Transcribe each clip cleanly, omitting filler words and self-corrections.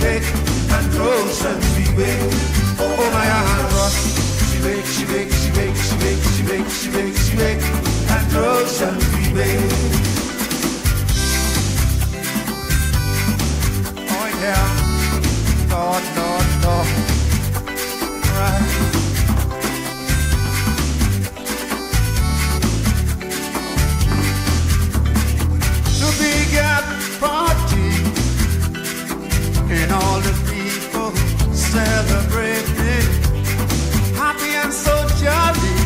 wake, and oceans we wake. Oh my Andros, she wake, and oceans we wake. Oh yeah, Lord, right. Party and all the people celebrating, happy and so jolly,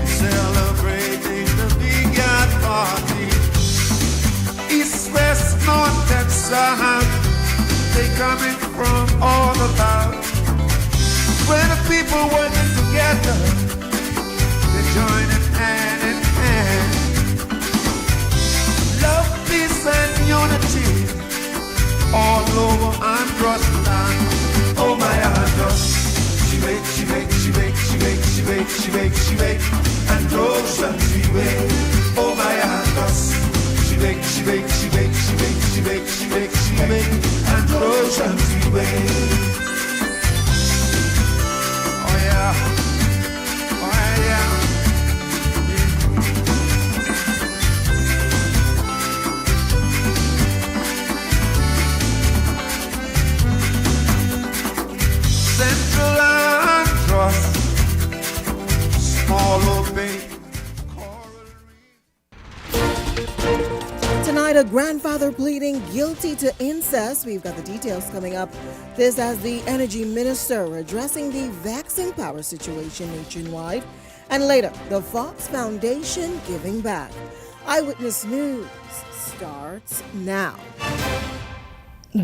celebrating the big yard party. East, west, north and south, they coming from all about. When the people working together, they joining hand in hand. Love, peace and unity all over Andros land. Oh my Andros, she wake, and oceans we wake. Oh my Andros, she wake, and oceans we wake. Oh yeah, oh yeah. Central Andros, small old bay, coral reef. Tonight, a grandfather pleading guilty to incest. We've got the details coming up. This as the energy minister addressing the vexing power situation nationwide. And later, the Fox Foundation giving back. Eyewitness News starts now.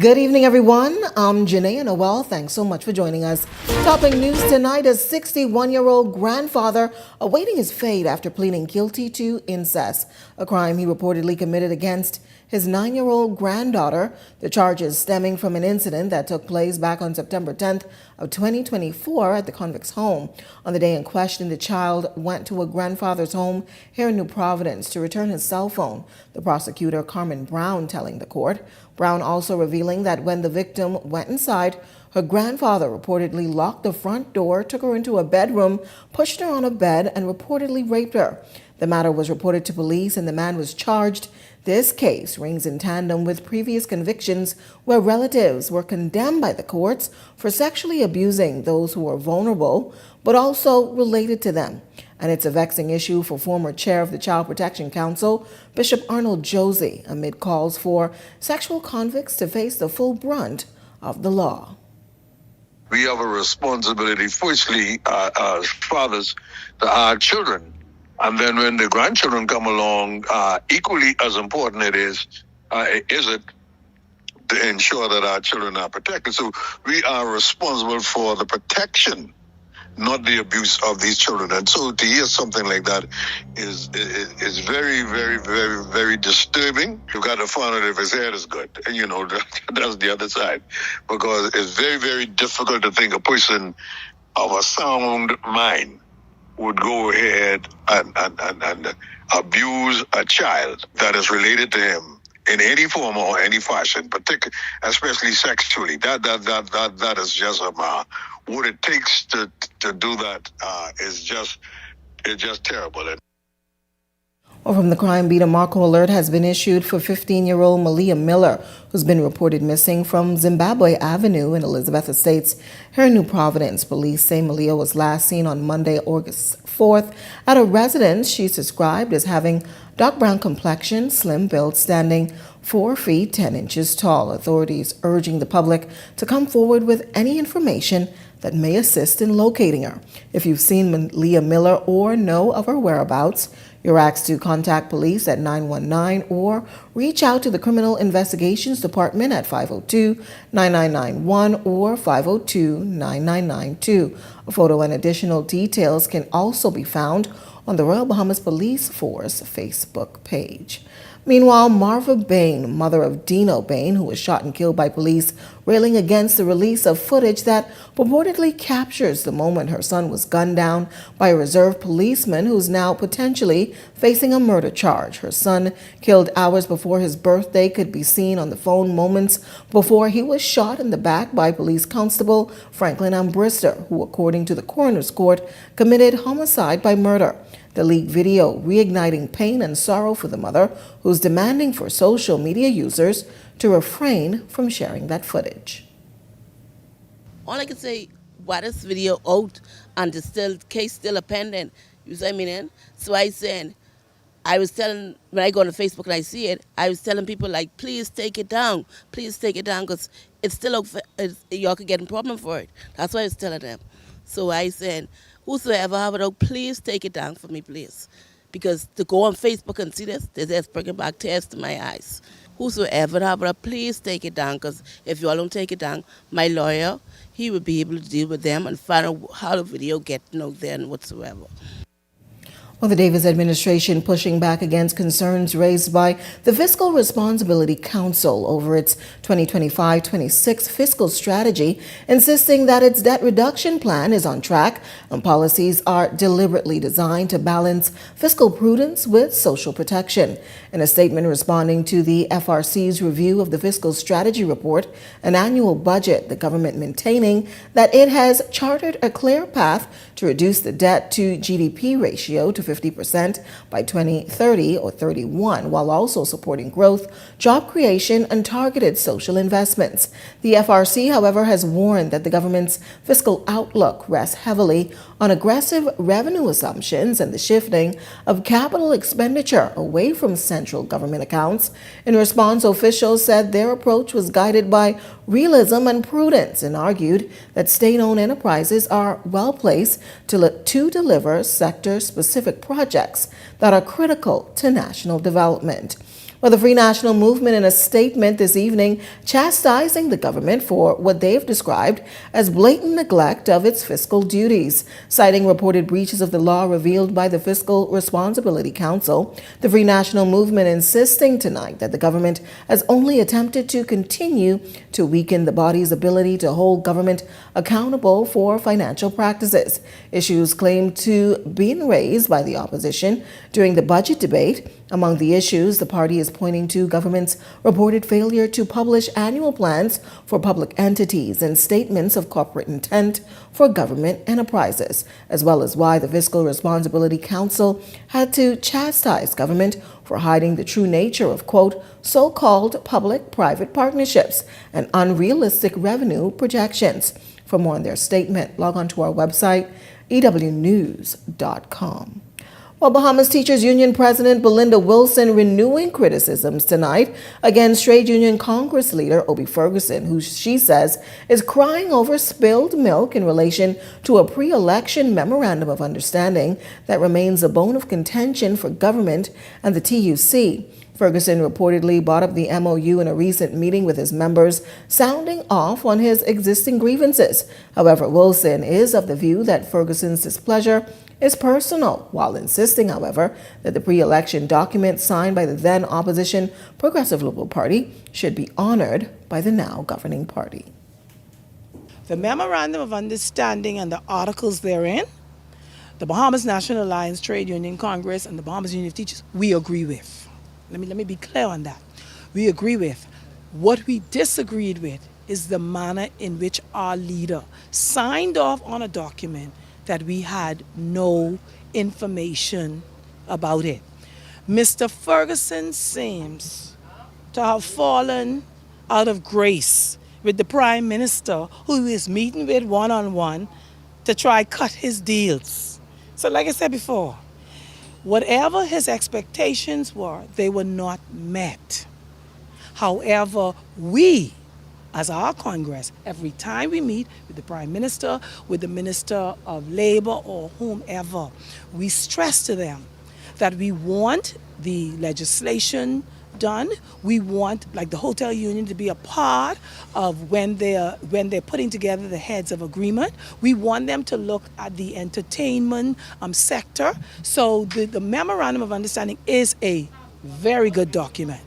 Good evening, everyone. I'm Janae Noel. Thanks so much for joining us. Topping news tonight, a 61-year-old grandfather awaiting his fate after pleading guilty to incest, a crime he reportedly committed against his 9-year-old granddaughter. The charges stemming from an incident that took place back on September 10th of 2024 at the convict's home. On the day in question, the child went to a grandfather's home here in New Providence to return his cell phone. The prosecutor, Carmen Brown, telling the court. Brown also revealing that when the victim went inside, her grandfather reportedly locked the front door, took her into a bedroom, pushed her on a bed, and reportedly raped her. The matter was reported to police and the man was charged. This case rings in tandem with previous convictions where relatives were condemned by the courts for sexually abusing those who were vulnerable, but also related to them. And it's a vexing issue for former chair of the Child Protection Council, Bishop Arnold Josie, amid calls for sexual convicts to face the full brunt of the law. We have a responsibility, firstly, as fathers, to our children. And then when the grandchildren come along, equally as important is it to ensure that our children are protected. So we are responsible for the protection, not the abuse of these children. And so to hear something like that is very, very, very, very disturbing. You've got to find out if his head is good. And, you know, that's the other side. Because it's very, very difficult to think a person of a sound mind would go ahead and abuse a child that is related to him in any form or any fashion, especially sexually. That is just what it takes to do that is just terrible. Well, from the crime beat, a Marco alert has been issued for 15-year-old Malia Miller, who's been reported missing from Zimbabwe Avenue in Elizabeth Estates here in New Providence. Police say Malia was last seen on Monday, August 4th, at a residence she's described as having dark brown complexion, slim build, standing 4 feet 10 inches tall. Authorities urging the public to come forward with any information that may assist in locating her. If you've seen Malia Miller or know of her whereabouts, you're asked to contact police at 919 or reach out to the Criminal Investigations Department at 502-9991 or 502-9992. A photo and additional details can also be found on the Royal Bahamas Police Force Facebook page. Meanwhile, Marva Bain, mother of Dino Bain, who was shot and killed by police, railing against the release of footage that purportedly captures the moment her son was gunned down by a reserve policeman who's now potentially facing a murder charge. Her son, killed hours before his birthday, could be seen on the phone moments before he was shot in the back by police constable Franklin Ambrister, who, according to the coroner's court, committed homicide by murder. The leaked video reigniting pain and sorrow for the mother, who's demanding for social media users to refrain from sharing that footage. All I can say, why this video out and the case still a pending, you see what I mean? So I was telling, when I go on Facebook and I see it, I was telling people like, please take it down, because it's still out, y'all could get in problem for it. That's why I was telling them. So I said, whosoever have it out, please take it down for me, please. Because to go on Facebook and see this, just bringing back tears to my eyes. Whosoever have it out, please take it down, because if you all don't take it down, my lawyer, he will be able to deal with them and find out how the video getting out there and whatsoever. Well, the Davis administration pushing back against concerns raised by the Fiscal Responsibility Council over its 2025-26 fiscal strategy, insisting that its debt reduction plan is on track and policies are deliberately designed to balance fiscal prudence with social protection. In a statement responding to the FRC's review of the fiscal strategy report and annual budget, the government maintaining that it has chartered a clear path to reduce the debt to GDP ratio to 50% by 2030 or 31, while also supporting growth, job creation, and targeted social investments. The FRC, however, has warned that the government's fiscal outlook rests heavily on aggressive revenue assumptions and the shifting of capital expenditure away from central government accounts. In response, officials said their approach was guided by realism and prudence and argued that state-owned enterprises are well placed to deliver sector-specific projects that are critical to national development. Well, the Free National Movement, in a statement this evening, chastising the government for what they've described as blatant neglect of its fiscal duties. Citing reported breaches of the law revealed by the Fiscal Responsibility Council, the Free National Movement insisting tonight that the government has only attempted to continue to weaken the body's ability to hold government accountable for financial practices. Issues claimed to be raised by the opposition during the budget debate. Among the issues, the party is pointing to government's reported failure to publish annual plans for public entities and statements of corporate intent for government enterprises, as well as why the Fiscal Responsibility Council had to chastise government for hiding the true nature of, quote, so-called public-private partnerships and unrealistic revenue projections. For more on their statement, log on to our website, ewnews.com. Well, Bahamas Teachers Union President Belinda Wilson renewing criticisms tonight against Trade Union Congress leader Obie Ferguson, who she says is crying over spilled milk in relation to a pre-election memorandum of understanding that remains a bone of contention for government and the TUC. Ferguson reportedly brought up the MOU in a recent meeting with his members, sounding off on his existing grievances. However, Wilson is of the view that Ferguson's displeasure is personal, while insisting, however, that the pre-election document signed by the then opposition Progressive Liberal Party should be honored by the now governing party. The Memorandum of Understanding and the articles therein, the Bahamas National Alliance Trade Union Congress and the Bahamas Union of Teachers, we agree with. Let me be clear on that. We agree with. What we disagreed with is the manner in which our leader signed off on a document that we had no information about it. Mr. Ferguson seems to have fallen out of grace with the Prime Minister, who is meeting with one-on-one to try cut his deals. So like I said before, whatever his expectations were, they were not met. However, we, as our Congress, every time we meet with the Prime Minister, with the Minister of Labor or whomever, we stress to them that we want the legislation done. We want, like the hotel union, to be a part of when they're putting together the heads of agreement. We want them to look at the entertainment sector. So the memorandum of understanding is a Very good document.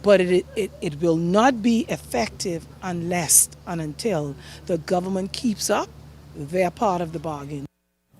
But it will not be effective unless and until the government keeps up their part of the bargain.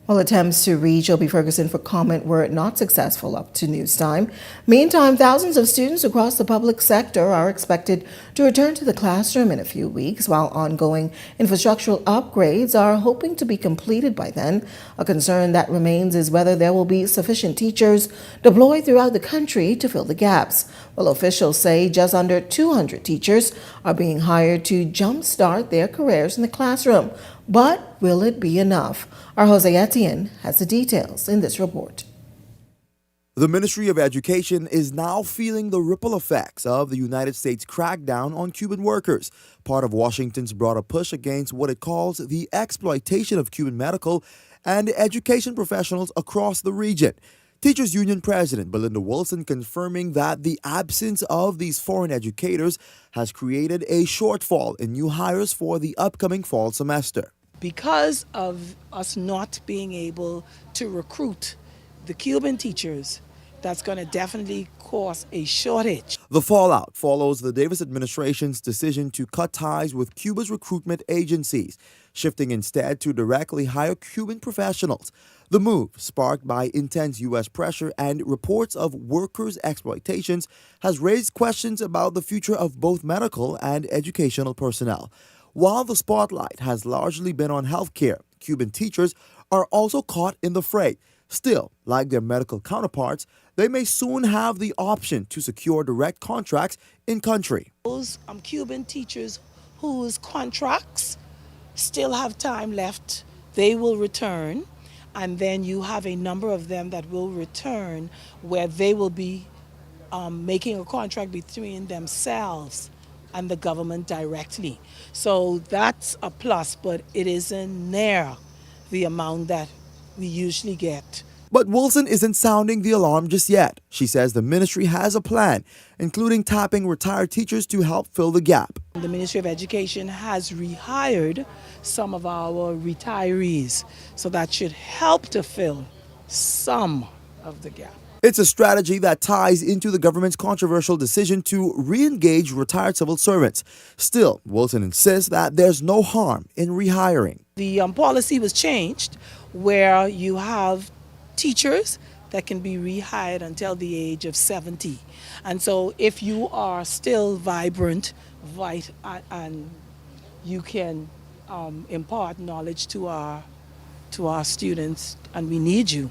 Well, attempts to reach Obie Ferguson for comment were not successful up to news time. Meantime, thousands of students across the public sector are expected to return to the classroom in a few weeks, while ongoing infrastructural upgrades are hoping to be completed by then. A concern that remains is whether there will be sufficient teachers deployed throughout the country to fill the gaps. Well, officials say just under 200 teachers are being hired to jumpstart their careers in the classroom. But will it be enough? Our Jose Etienne has the details in this report. The Ministry of Education is now feeling the ripple effects of the United States crackdown on Cuban workers, part of Washington's broader push against what it calls the exploitation of Cuban medical and education professionals across the region. Teachers Union President Belinda Wilson confirming that the absence of these foreign educators has created a shortfall in new hires for the upcoming fall semester. Because of us not being able to recruit the Cuban teachers, that's going to definitely cause a shortage. The fallout follows the Davis administration's decision to cut ties with Cuba's recruitment agencies, shifting instead to directly hire Cuban professionals. The move, sparked by intense U.S. pressure and reports of workers' exploitations, has raised questions about the future of both medical and educational personnel. While the spotlight has largely been on healthcare, Cuban teachers are also caught in the fray. Still, like their medical counterparts, they may soon have the option to secure direct contracts in country. Those Cuban teachers whose contracts still have time left, they will return. And then you have a number of them that will return where they will be making a contract between themselves and the government directly. So that's a plus, but it isn't near the amount that we usually get. But Wilson isn't sounding the alarm just yet. She says the ministry has a plan, including tapping retired teachers to help fill the gap. The Ministry of Education has rehired some of our retirees, so that should help to fill some of the gap. It's a strategy that ties into the government's controversial decision to re-engage retired civil servants. Still, Wilson insists that there's no harm in rehiring. The policy was changed where you have teachers that can be rehired until the age of 70. And so if you are still vibrant, and you can impart knowledge to our students, and we need you,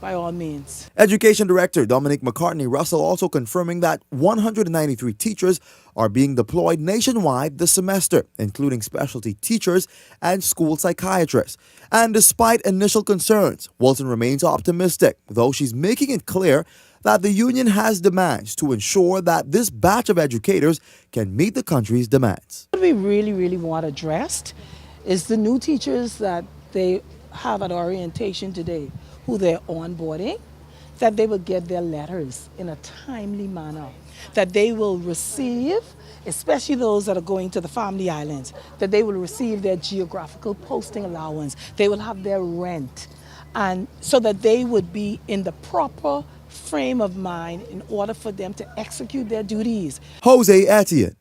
by all means. Education Director Dominic McCartney Russell also confirming that 193 teachers are being deployed nationwide this semester, including specialty teachers and school psychiatrists. And despite initial concerns, Wilson remains optimistic, though she's making it clear that the union has demands to ensure that this batch of educators can meet the country's demands. What we really want addressed is the new teachers that they have at orientation today, who they're onboarding, that they will get their letters in a timely manner, that they will receive, especially those that are going to the Family Islands, that they will receive their geographical posting allowance, they will have their rent, and so that they would be in the proper frame of mind in order for them to execute their duties. Jose Etienne,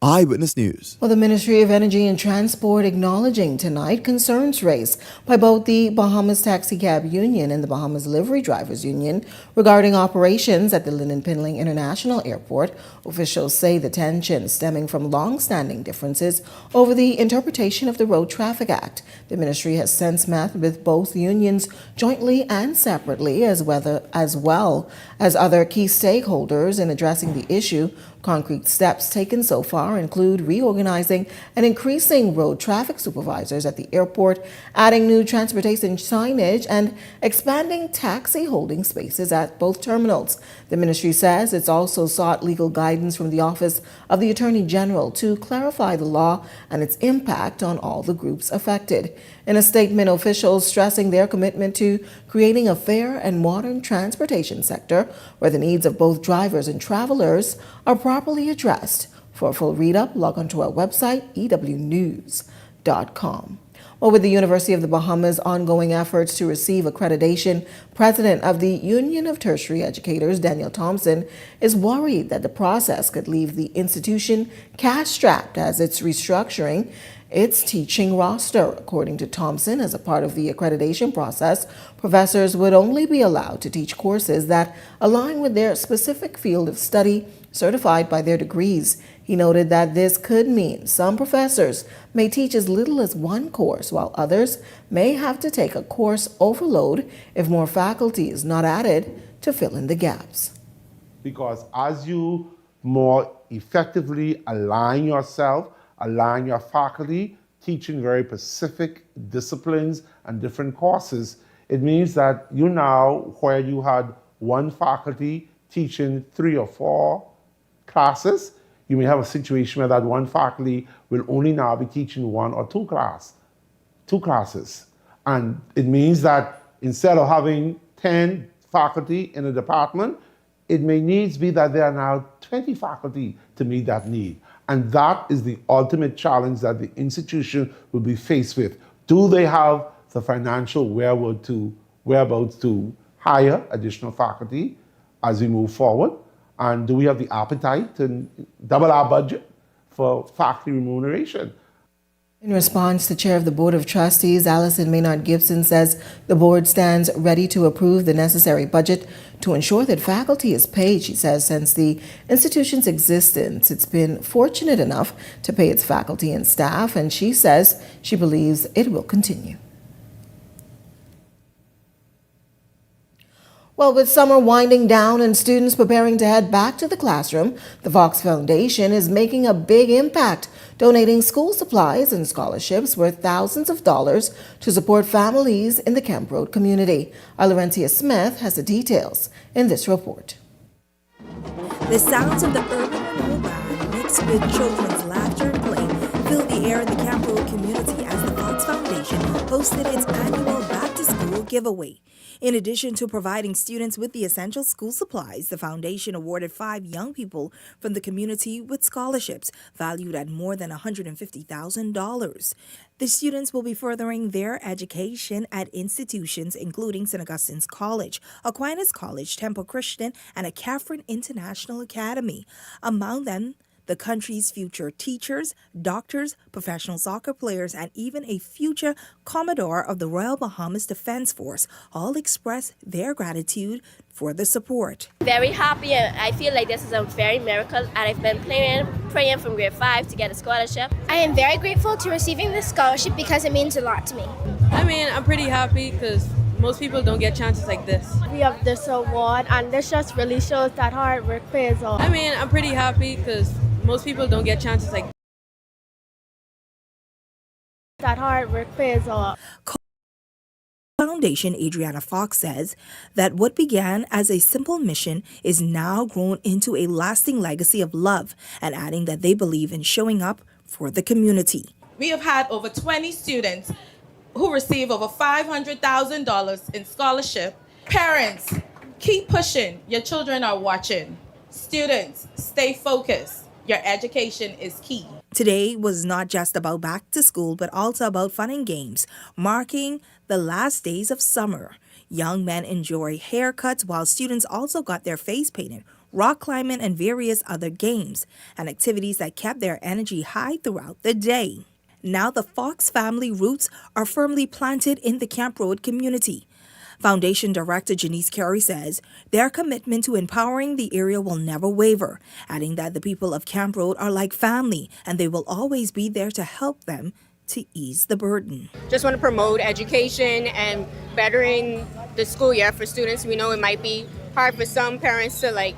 Eyewitness News. Well, the Ministry of Energy and Transport acknowledging tonight concerns raised by both the Bahamas Taxi Cab Union and the Bahamas Livery Drivers Union regarding operations at the Lynden Pinling International Airport. Officials say the tension stemming from long-standing differences over the interpretation of the Road Traffic Act. The ministry has since met with both unions jointly and separately, as well as other key stakeholders in addressing the issue. Concrete steps taken so far include reorganizing and increasing road traffic supervisors at the airport, adding new transportation signage, and expanding taxi holding spaces at both terminals. The ministry says it's also sought legal guidance from the Office of the Attorney General to clarify the law and its impact on all the groups affected. In a statement, officials stressing their commitment to creating a fair and modern transportation sector where the needs of both drivers and travelers are properly addressed. For a full read-up, log on to our website, ewnews.com. Well, with the University of the Bahamas' ongoing efforts to receive accreditation, President of the Union of Tertiary Educators, Daniel Thompson, is worried that the process could leave the institution cash-strapped as it's restructuring its teaching roster. According to Thompson, as a part of the accreditation process, professors would only be allowed to teach courses that align with their specific field of study, certified by their degrees. He noted that this could mean some professors may teach as little as one course, while others may have to take a course overload if more faculty is not added to fill in the gaps. Because as you more effectively align yourself, align your faculty, teaching very specific disciplines and different courses, it means that you now, where you had one faculty teaching 3 or 4 classes, you may have a situation where that one faculty will only now be teaching 1 or 2 classes. And it means that instead of having 10 faculty in a department, it may needs be that there are now 20 faculty to meet that need. And that is the ultimate challenge that the institution will be faced with. Do they have the financial whereabouts to hire additional faculty as we move forward? And do we have the appetite to double our budget for faculty remuneration? In response, the chair of the Board of Trustees, Allison Maynard Gibson, says the board stands ready to approve the necessary budget to ensure that faculty is paid. She says since the institution's existence, it's been fortunate enough to pay its faculty and staff, and she says she believes it will continue. Well, with summer winding down and students preparing to head back to the classroom, the Fox Foundation is making a big impact, donating school supplies and scholarships worth thousands of dollars to support families in the Camp Road community. Our Laurentia Smith has the details in this report. The sounds of the urban renewal band mixed with children's laughter and play filled the air in the Camp Road community as the Fox Foundation hosted its annual back-to-school giveaway. In addition to providing students with the essential school supplies, the foundation awarded 5 young people from the community with scholarships valued at more than $150,000. The students will be furthering their education at institutions including St. Augustine's College, Aquinas College, Temple Christian, and a Catherine International Academy. Among them, the country's future teachers, doctors, professional soccer players, and even a future Commodore of the Royal Bahamas Defense Force all express their gratitude for the support. Very happy. I feel like this is a very miracle, and I've been praying from grade 5 to get a scholarship. I am very grateful to receiving this scholarship because it means a lot to me. I mean, I'm pretty happy because most people don't get chances like this. We have this award, and this just really shows that hard work pays off. I mean, I'm pretty happy because most people don't get chances like that hard work pays off. Foundation Adriana Fox says that what began as a simple mission is now grown into a lasting legacy of love, and adding that they believe in showing up for the community. We have had over 20 students who receive over $500,000 in scholarship. Parents, keep pushing. Your children are watching. Students, stay focused. Your education is key. Today was not just about back to school, but also about fun and games, marking the last days of summer. Young men enjoy haircuts, while students also got their face painted, rock climbing, and various other games and activities that kept their energy high throughout the day. Now the Fox family roots are firmly planted in the Camp Road community. Foundation Director Janice Carey says their commitment to empowering the area will never waver, adding that the people of Camp Road are like family and they will always be there to help them to ease the burden. Just want to promote education and bettering the school year for students. We know it might be hard for some parents to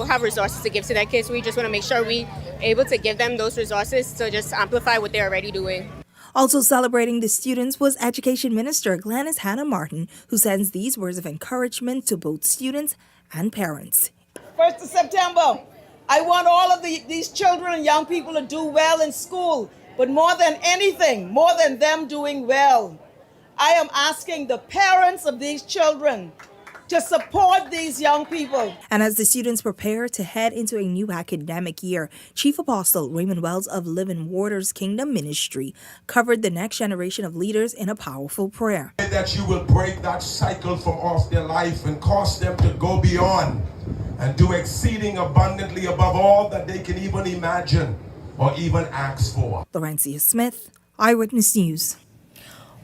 have resources to give to their kids. We just want to make sure we able to give them those resources to just amplify what they're already doing. Also celebrating the students was Education Minister Glennis Hannah Martin, who sends these words of encouragement to both students and parents. 1st of September, I want all of these children and young people to do well in school, but more than anything, more than them doing well, I am asking the parents of these children to support these young people. And as the students prepare to head into a new academic year, Chief Apostle Raymond Wells of Living Waters Kingdom Ministry covered the next generation of leaders in a powerful prayer. That you will break that cycle from off their life and cause them to go beyond and do exceeding abundantly above all that they can even imagine or even ask for. Laurencia Smith, Eyewitness News.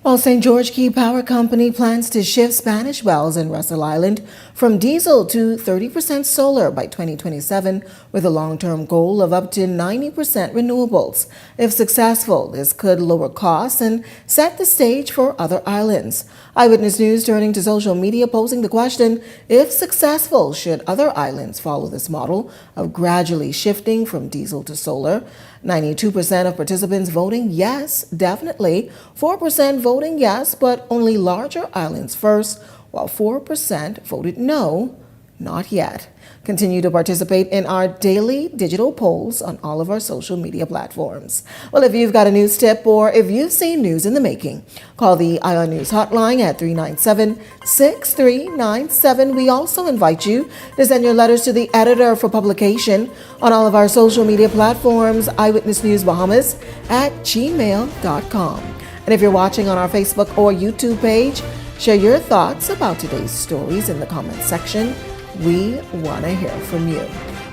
Well, St. George Key Power Company plans to shift Spanish Wells in Russell Island from diesel to 30% solar by 2027, with a long-term goal of up to 90% renewables. If successful, this could lower costs and set the stage for other islands. Eyewitness News turning to social media, posing the question, if successful, should other islands follow this model of gradually shifting from diesel to solar? 92% of participants voting yes, definitely. 4% voting yes, but only larger islands first, while 4% voted no, not yet. Continue to participate in our daily digital polls on all of our social media platforms. Well, if you've got a news tip or if you've seen news in the making, call the Ion News hotline at 397-6397. We also invite you to send your letters to the editor for publication on all of our social media platforms, Eyewitness News Bahamas at gmail.com. And if you're watching on our Facebook or YouTube page, share your thoughts about today's stories in the comments section. We want to hear from you.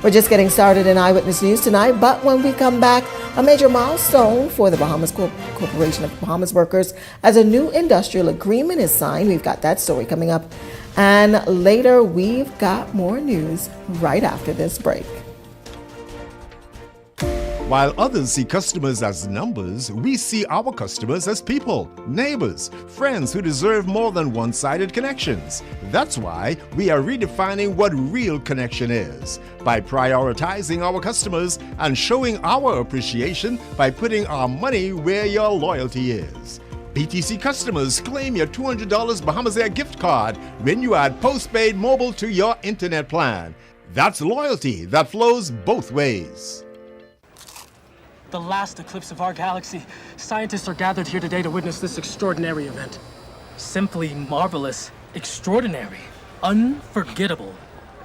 We're just getting started in Eyewitness News tonight, but when we come back, a major milestone for the Bahamas Corporation of Bahamas Workers as a new industrial agreement is signed. We've got that story coming up. And later, we've got more news right after this break. While others see customers as numbers, we see our customers as people, neighbors, friends who deserve more than one-sided connections. That's why we are redefining what real connection is, by prioritizing our customers and showing our appreciation by putting our money where your loyalty is. BTC customers, claim your $200 Bahamas Air gift card when you add postpaid mobile to your internet plan. That's loyalty that flows both ways. The last eclipse of our galaxy. Scientists are gathered here today to witness this extraordinary event. Simply marvelous, extraordinary, unforgettable,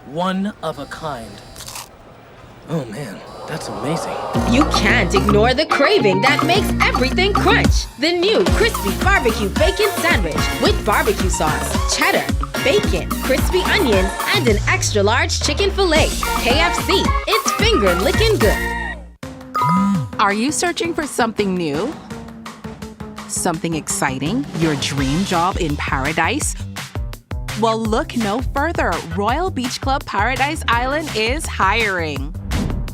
one of a kind. Oh man, that's amazing. You can't ignore the craving that makes everything crunch. The new crispy barbecue bacon sandwich with barbecue sauce, cheddar, bacon, crispy onions, and an extra large chicken fillet. KFC, it's finger licking good. Are you searching for something new? Something exciting? Your dream job in paradise? Well, look no further. Royal Beach Club Paradise Island is hiring.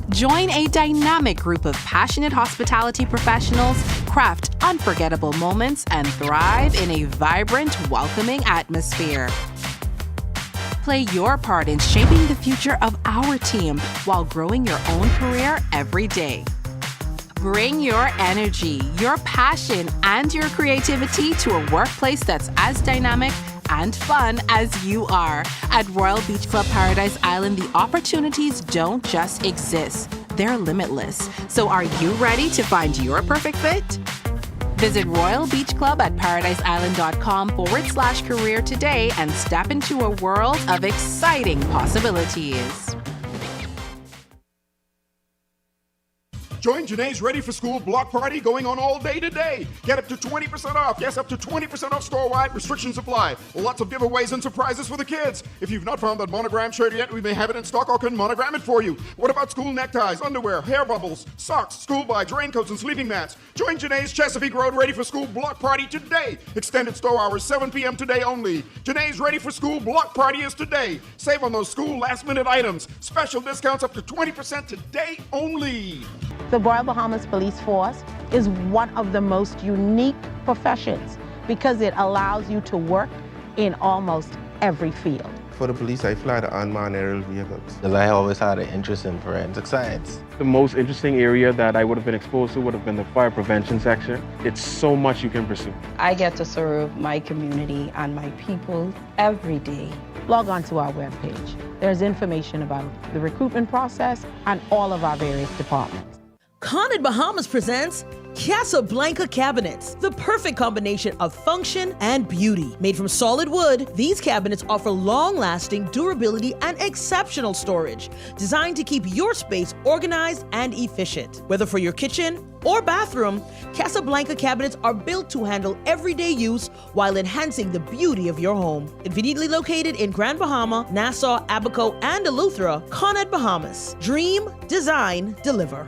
Join a dynamic group of passionate hospitality professionals, craft unforgettable moments, and thrive in a vibrant, welcoming atmosphere. Play your part in shaping the future of our team while growing your own career every day. Bring your energy, your passion, and your creativity to a workplace that's as dynamic and fun as you are. At Royal Beach Club Paradise Island, the opportunities don't just exist, they're limitless. So are you ready to find your perfect fit? Visit Royal Beach Club at paradiseisland.com/career today and step into a world of exciting possibilities. Join Janae's Ready for School block party going on all day today. Get up to 20% off. Yes, up to 20% off store-wide. Restrictions apply. Lots of giveaways and surprises for the kids. If you've not found that monogram shirt yet, we may have it in stock or can monogram it for you. What about school neckties, underwear, hair bubbles, socks, school bags, raincoats, and sleeping mats? Join Janae's Chesapeake Road Ready for School block party today. Extended store hours 7 p.m. today only. Janae's Ready for School block party is today. Save on those school last-minute items. Special discounts up to 20% today only. The Royal Bahamas Police Force is one of the most unique professions because it allows you to work in almost every field. For the police, I fly the unmanned aerial vehicles. Because I always had an interest in forensic science. The most interesting area that I would have been exposed to would have been the fire prevention section. It's so much you can pursue. I get to serve my community and my people every day. Log on to our webpage. There's information about the recruitment process and all of our various departments. Haunted Bahamas presents Casablanca cabinets, the perfect combination of function and beauty. Made from solid wood, these cabinets offer long-lasting durability and exceptional storage, designed to keep your space organized and efficient. Whether for your kitchen or bathroom, Casablanca cabinets are built to handle everyday use while enhancing the beauty of your home. Conveniently located in Grand Bahama, Nassau, Abaco, and Eleuthera, Coned, Bahamas. Dream, design, deliver.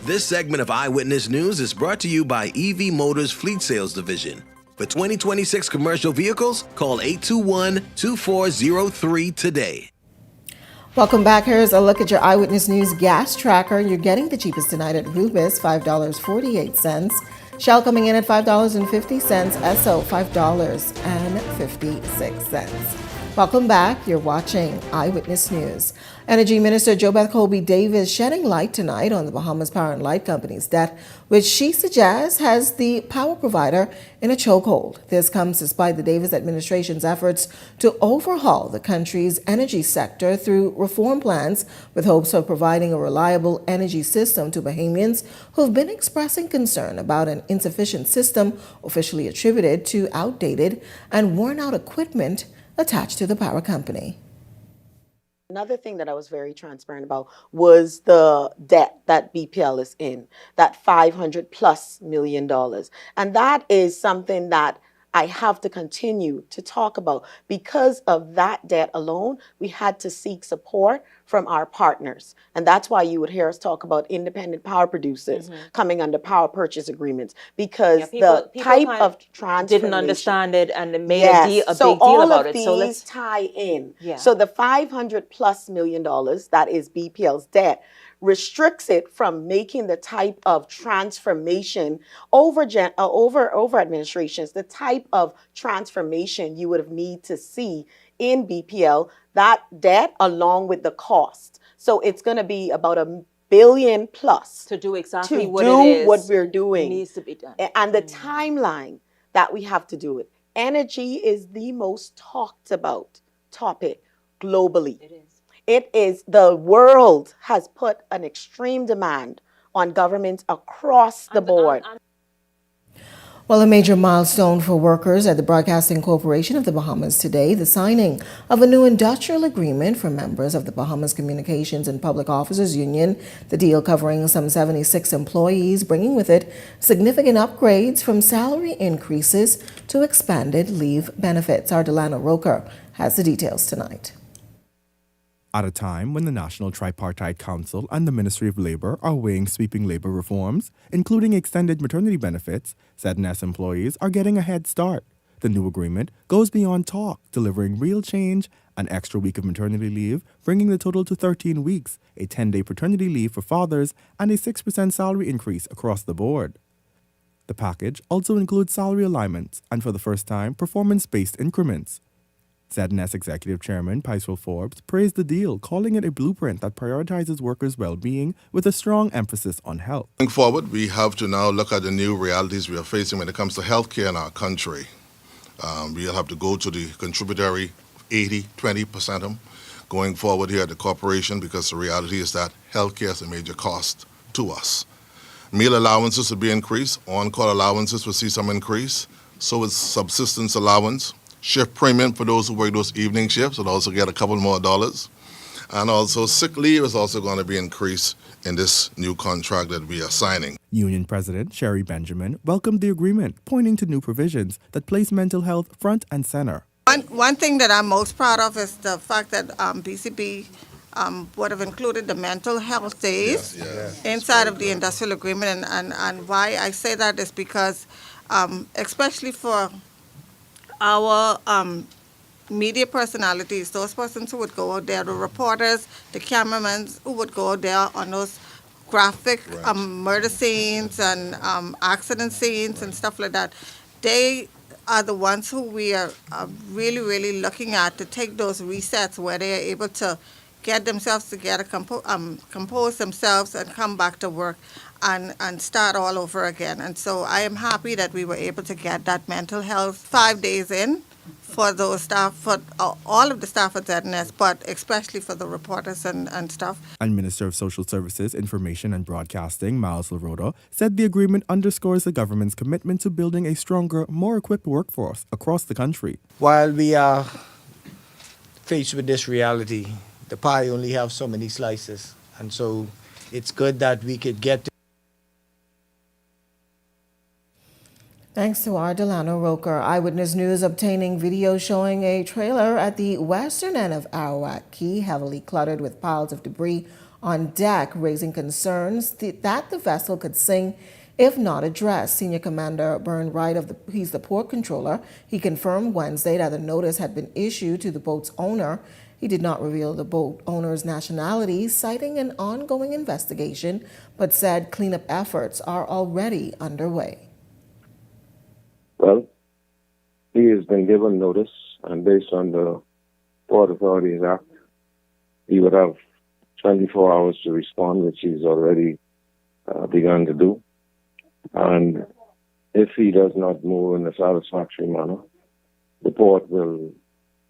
This segment of Eyewitness News is brought to you by EV Motors Fleet Sales Division. For 2026 commercial vehicles, call 821-2403 today. Welcome back. Here's a look at your Eyewitness News gas tracker. You're getting the cheapest tonight at Rubis, $5.48. Shell coming in at $5.50. Esso, $5.56. Welcome back. You're watching Eyewitness News. Energy Minister JoBeth Colby Davis shedding light tonight on the Bahamas Power and Light Company's debt, which she suggests has the power provider in a chokehold. This comes despite the Davis administration's efforts to overhaul the country's energy sector through reform plans with hopes of providing a reliable energy system to Bahamians who've been expressing concern about an insufficient system officially attributed to outdated and worn-out equipment attached to the power company. Another thing that I was very transparent about was the debt that BPL is in, that $500+ million. And that is something that I have to continue to talk about. Because of that debt alone, we had to seek support from our partners. And that's why you would hear us talk about independent power producers coming under power purchase agreements, because the type of transformation didn't understand it and they made a big deal about it. So let's tie in. So the $500+ million that is BPL's debt restricts it from making the type of transformation over administrations, the type of transformation you would have need to see in BPL, that debt along with the cost. So it's going to be about $1 billion plus to do exactly to what do it is what we're doing. Needs to be done. And the timeline that we have to do it. Energy is the most talked about topic globally. It is. It is, the world has put an extreme demand on governments across the board. Well, a major milestone for workers at the Broadcasting Corporation of the Bahamas today, the signing of a new industrial agreement for members of the Bahamas Communications and Public Officers Union. The deal covering some 76 employees, bringing with it significant upgrades from salary increases to expanded leave benefits. Our Delano Roker has the details tonight. At a time when the National Tripartite Council and the Ministry of Labor are weighing sweeping labor reforms, including extended maternity benefits, ZNS employees are getting a head start. The new agreement goes beyond talk, delivering real change, an extra week of maternity leave, bringing the total to 13 weeks, a 10-day paternity leave for fathers, and a 6% salary increase across the board. The package also includes salary alignments and, for the first time, performance-based increments. ZNS Executive Chairman Paisel Forbes praised the deal, calling it a blueprint that prioritizes workers' well-being with a strong emphasis on health. Going forward, we have to now look at the new realities we are facing when it comes to healthcare in our country. We'll have to go to the contributory 80-20% of them going forward here at the corporation, because the reality is that healthcare is a major cost to us. Meal allowances will be increased. On-call allowances will see some increase. So is subsistence allowance. Shift premium for those who work those evening shifts will also get a couple more dollars. And also sick leave is also going to be increased in this new contract that we are signing. Union President Sherry Benjamin welcomed the agreement, pointing to new provisions that place mental health front and center. One thing that I'm most proud of is the fact that BCB would have included the mental health days inside of the industrial agreement. And why I say that is because, especially for our media personalities, those persons who would go out there, the reporters, the cameramen who would go out there on those graphic murder scenes and accident scenes and stuff like that, they are the ones who we are really, really looking at to take those resets where they are able to get themselves together, compose themselves, and come back to work and start all over again. And so I am happy that we were able to get that mental health 5 days in for those staff, for all of the staff at ZNS, but especially for the reporters and stuff. And Minister of Social Services, Information and Broadcasting, Miles Laroda, said the agreement underscores the government's commitment to building a stronger, more equipped workforce across the country. While we are faced with this reality, the pie only have so many slices, and so it's good that we could get to. Thanks to our Delano Roker. Eyewitness News obtaining video showing a trailer at the western end of Arawak Key heavily cluttered with piles of debris on deck, raising concerns that the vessel could sink if not addressed. Senior Commander Byrne Wright, he's the port controller, he confirmed Wednesday that a notice had been issued to the boat's owner. He did not reveal the boat owner's nationality, citing an ongoing investigation, but said cleanup efforts are already underway. Well, he has been given notice, and based on the Port Authorities Act, he would have 24 hours to respond, which he's already begun to do. And if he does not move in a satisfactory manner, the port will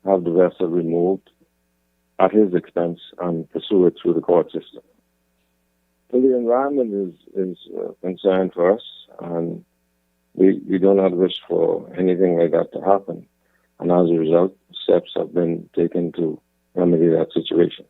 have the vessel removed at his expense and pursue it through the court system. So the environment is a concern for us, and we do not wish for anything like that to happen. And as a result, steps have been taken to remedy that situation.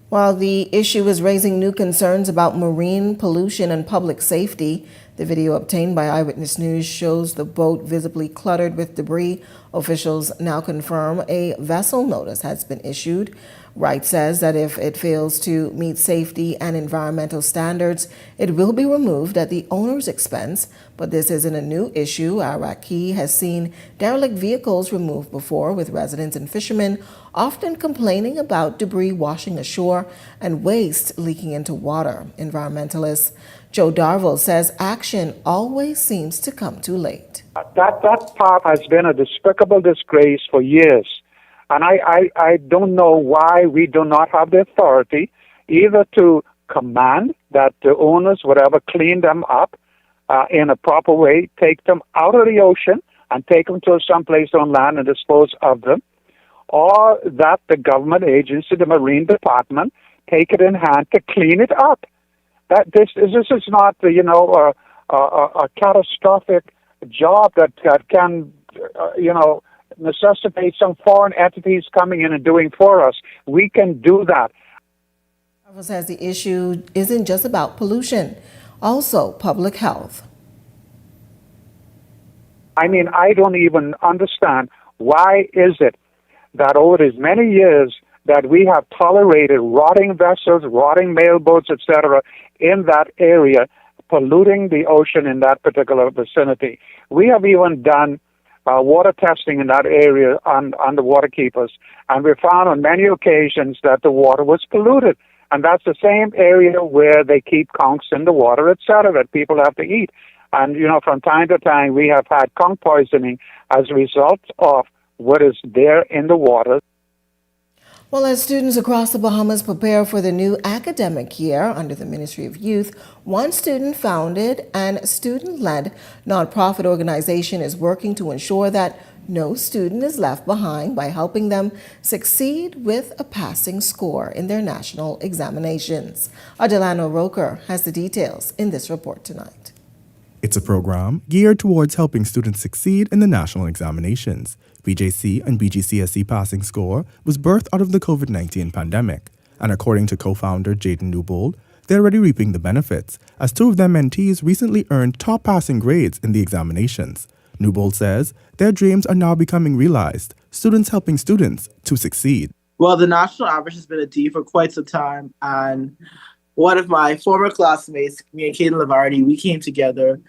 While the issue is raising new concerns about marine pollution and public safety, the video obtained by Eyewitness News shows the boat visibly cluttered with debris. Officials now confirm a vessel notice has been issued. Wright says that if it fails to meet safety and environmental standards, it will be removed at the owner's expense. But this isn't a new issue. Arawak Key has seen derelict vehicles removed before, with residents and fishermen often complaining about debris washing ashore and waste leaking into water. Environmentalist Joe Darville says action always seems to come too late. That part has been a despicable disgrace for years. And I don't know why we do not have the authority either to command that the owners would ever clean them up in a proper way, take them out of the ocean and take them to someplace on land and dispose of them, or that the government agency, the Marine Department, take it in hand to clean it up. That this is not, a catastrophic job that can, necessitate some foreign entities coming in and doing for us. We can do that. Darville says the issue isn't just about pollution, also public health. I mean, I don't even understand why is it that over these many years that we have tolerated rotting vessels, rotting mailboats, etc., in that area, polluting the ocean in that particular vicinity. We have even done water testing in that area on the water keepers, and we found on many occasions that the water was polluted. And that's the same area where they keep conchs in the water, etc., that people have to eat. And, from time to time, we have had conch poisoning as a result of what is there in the water. Well, as students across the Bahamas prepare for the new academic year under the Ministry of Youth, one student-founded and student-led nonprofit organization is working to ensure that no student is left behind by helping them succeed with a passing score in their national examinations. Delano Roker has the details in this report tonight. It's a program geared towards helping students succeed in the national examinations. BJC and BGCSE passing score was birthed out of the COVID-19 pandemic, and according to co-founder Jaden Newbold, they're already reaping the benefits, as two of their mentees recently earned top passing grades in the examinations. Newbold says their dreams are now becoming realized, students helping students to succeed. Well, the national average has been a D for quite some time, and one of my former classmates, me and Kaden Lavardi, we came together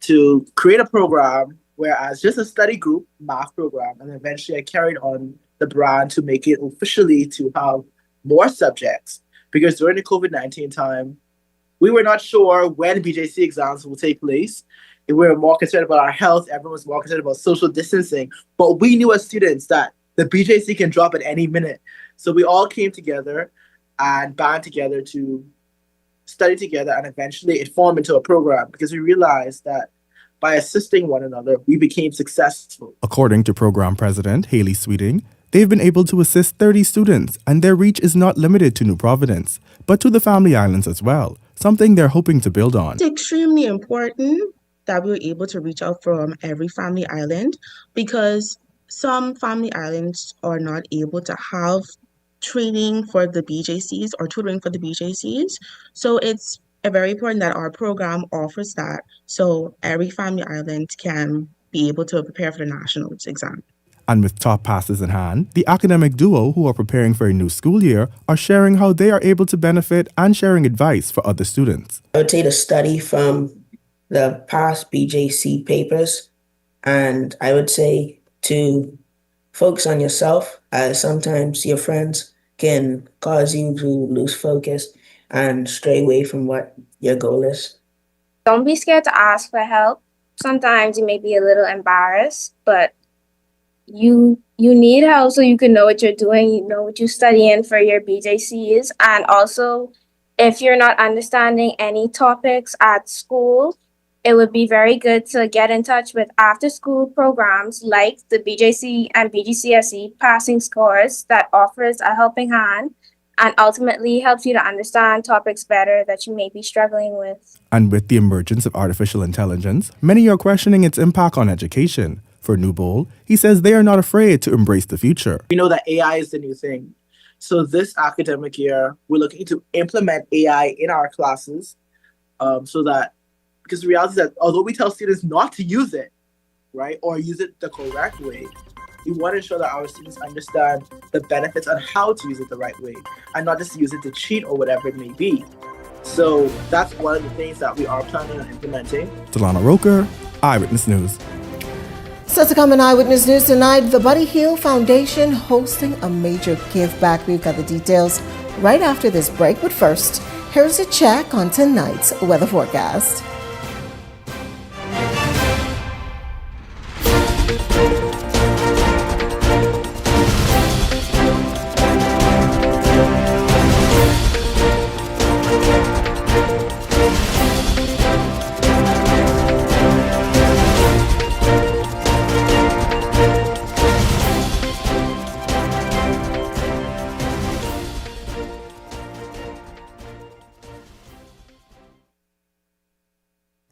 to create a program whereas just a study group math program, and eventually I carried on the brand to make it officially to have more subjects, because during the COVID-19 time, we were not sure when BJC exams will take place. We were more concerned about our health. Everyone was more concerned about social distancing, but we knew as students that the BJC can drop at any minute. So we all came together and band together to study together, and eventually it formed into a program, because we realized that by assisting one another, we became successful. According to program president Haley Sweeting, they've been able to assist 30 students, and their reach is not limited to New Providence, but to the Family Islands as well, something they're hoping to build on. It's extremely important that we were able to reach out from every family island, because some family islands are not able to have training for the BJCs or tutoring for the BJCs. So it's very important that our program offers that, so every family island can be able to prepare for the nationals exam. And with top passes in hand, the academic duo who are preparing for a new school year are sharing how they are able to benefit and sharing advice for other students. I would say to study from the past BJC papers, and I would say to focus on yourself, as sometimes your friends can cause you to lose focus and stray away from what your goal is. Don't be scared to ask for help. Sometimes you may be a little embarrassed, but you need help so you can know what you're doing, you know what you're studying for your BJCs. And also, if you're not understanding any topics at school, it would be very good to get in touch with after-school programs like the BJC and BGCSE passing scores that offers a helping hand and ultimately helps you to understand topics better that you may be struggling with. And with the emergence of artificial intelligence, many are questioning its impact on education. For Newbold, he says they are not afraid to embrace the future. We know that AI is the new thing. So this academic year, we're looking to implement AI in our classes so that, because the reality is that although we tell students not to use it, right, or use it the correct way, we want to ensure that our students understand the benefits on how to use it the right way and not just use it to cheat or whatever it may be. So that's one of the things that we are planning on implementing. Delana Roker, Eyewitness News. So to come in Eyewitness News tonight, the Buddy Hill Foundation hosting a major give back. We've got the details right after this break. But first, here's a check on tonight's weather forecast.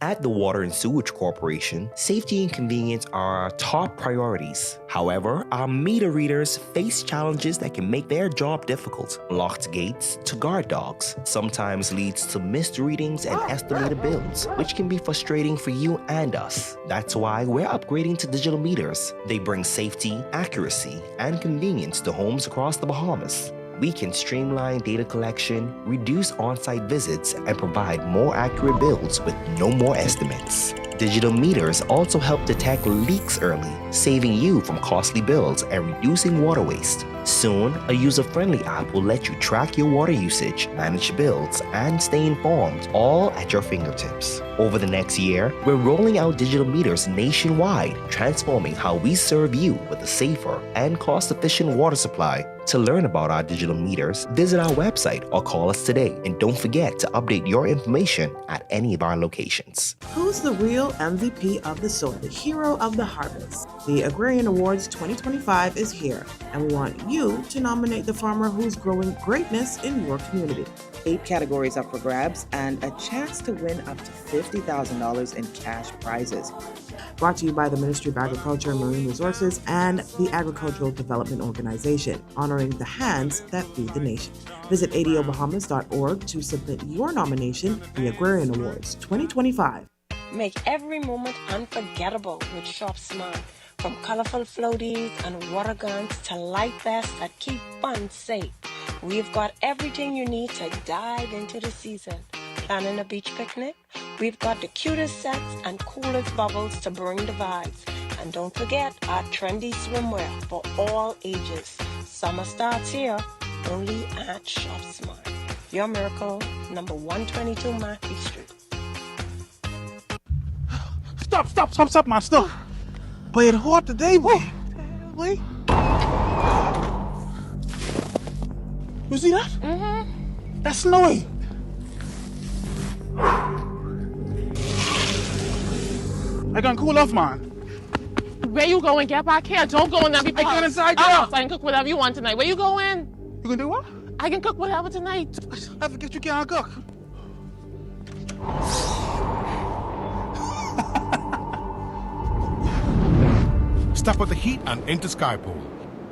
At the Water and Sewage Corporation, safety and convenience are our top priorities. However, our meter readers face challenges that can make their job difficult. Locked gates to guard dogs sometimes leads to missed readings and estimated bills, which can be frustrating for you and us. That's why we're upgrading to digital meters. They bring safety, accuracy, and convenience to homes across the Bahamas. We can streamline data collection, reduce on-site visits, and provide more accurate bills with no more estimates. Digital meters also help detect leaks early, saving you from costly bills and reducing water waste. Soon, a user-friendly app will let you track your water usage, manage bills, and stay informed, all at your fingertips. Over the next year, we're rolling out digital meters nationwide, transforming how we serve you with a safer and cost-efficient water supply. To learn about our digital meters, visit our website or call us today. And don't forget to update your information at any of our locations. Who's the real MVP of the soil, the hero of the harvest? The Agrarian Awards 2025 is here, and we want you to nominate the farmer who's growing greatness in your community. 8 categories up for grabs and a chance to win up to $50,000 in cash prizes. Brought to you by the Ministry of Agriculture and Marine Resources and the Agricultural Development Organization, honoring the hands that feed the nation. Visit adobahamas.org to submit your nomination for the Agrarian Awards 2025. Make every moment unforgettable with Shop Smart. From colorful floaties and water guns to light vests that keep fun safe, we've got everything you need to dive into the season. Planning a beach picnic? We've got the cutest sets and coolest bubbles to bring the vibes. And don't forget our trendy swimwear for all ages. Summer starts here, only at Shop Smart. Your Miracle, number 122 Matthew Street. Stop, man, stop. Boy, it's hot today, boy. You see that? Mm-hmm. That's snowing. I can cool off, man. Where you going? Get back here. Don't go in there. Be I can inside there. there. I can cook whatever you want tonight. Where you going? You can do what? I can cook whatever tonight. I forget you can't cook. Step out the heat and enter Skypole.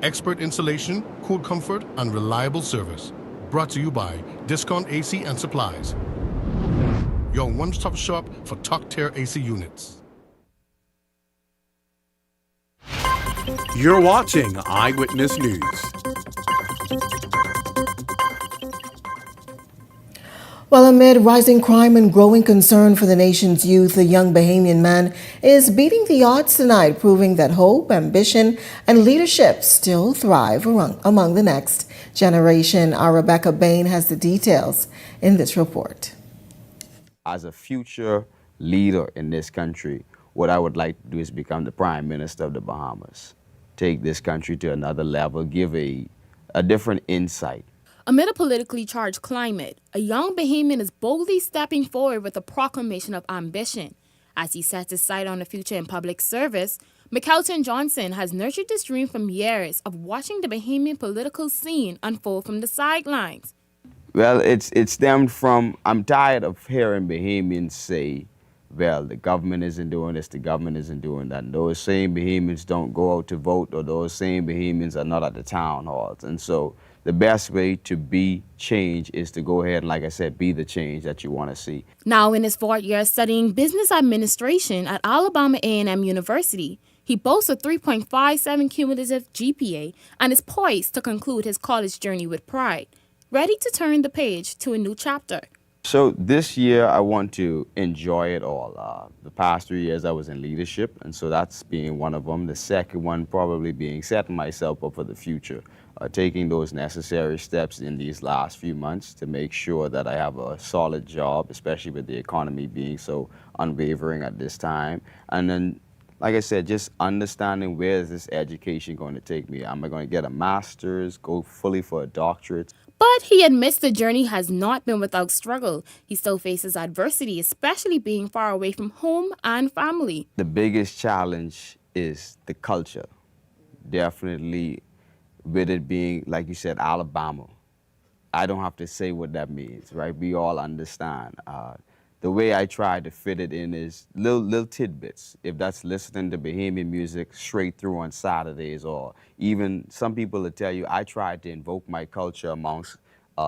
Expert installation, cool comfort, and reliable service. Brought to you by Discount AC and Supplies. Your one-stop shop for top-tier AC units. You're watching Eyewitness News. Well, amid rising crime and growing concern for the nation's youth, a young Bahamian man is beating the odds tonight, proving that hope, ambition, and leadership still thrive among the next generation. Our Rebecca Bain has the details in this report. As a future leader in this country, what I would like to do is become the Prime Minister of the Bahamas. Take this country to another level, give a different insight. Amid a politically charged climate, a young Bahamian is boldly stepping forward with a proclamation of ambition. As he sets his sight on the future in public service, McKelton Johnson has nurtured this dream from years of watching the Bahamian political scene unfold from the sidelines. Well, it stemmed from, I'm tired of hearing Bahamians say, well, the government isn't doing this, the government isn't doing that. And those same Bahamians don't go out to vote, or those same Bahamians are not at the town halls. And so the best way to be change is to go ahead and, like I said, be the change that you want to see. Now in his fourth year studying business administration at Alabama A&M University, he boasts a 3.57 cumulative GPA and is poised to conclude his college journey with pride, ready to turn the page to a new chapter. So this year, I want to enjoy it all. The past 3 years, I was in leadership, and so that's being one of them. The second one probably being setting myself up for the future, taking those necessary steps in these last few months to make sure that I have a solid job, especially with the economy being so unwavering at this time. And then, like I said, just understanding where is this education going to take me. Am I going to get a master's, go fully for a doctorate? But he admits the journey has not been without struggle. He still faces adversity, especially being far away from home and family. The biggest challenge is the culture. Definitely with it being, like you said, Alabama. I don't have to say what that means, right? We all understand. The way I try to fit it in is little tidbits. If that's listening to Bahamian music straight through on Saturdays, or even some people will tell you I try to invoke my culture amongst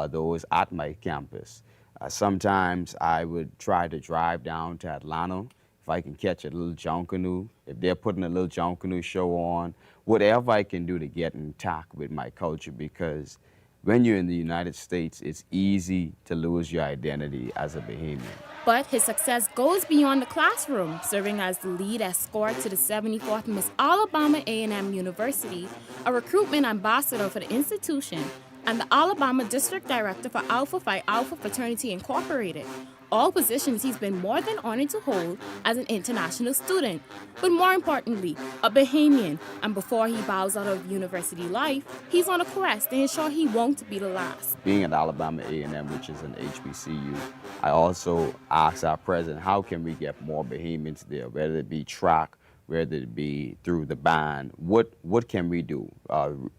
those at my campus. Sometimes I would try to drive down to Atlanta if I can catch a little Junkanoo, if they're putting a little Junkanoo show on, whatever I can do to get intact with my culture, because when you're in the United States, it's easy to lose your identity as a Bahamian. But his success goes beyond the classroom, serving as the lead escort to the 74th Miss Alabama A&M University, a recruitment ambassador for the institution, and the Alabama District Director for Alpha Phi Alpha Fraternity Incorporated. All positions he's been more than honored to hold as an international student, but more importantly, a Bahamian. And before he bows out of university life, he's on a quest to ensure he won't be the last. Being at Alabama A&M, which is an HBCU, I also asked our president, how can we get more Bahamians there, whether it be track, whether it be through the band, what can we do?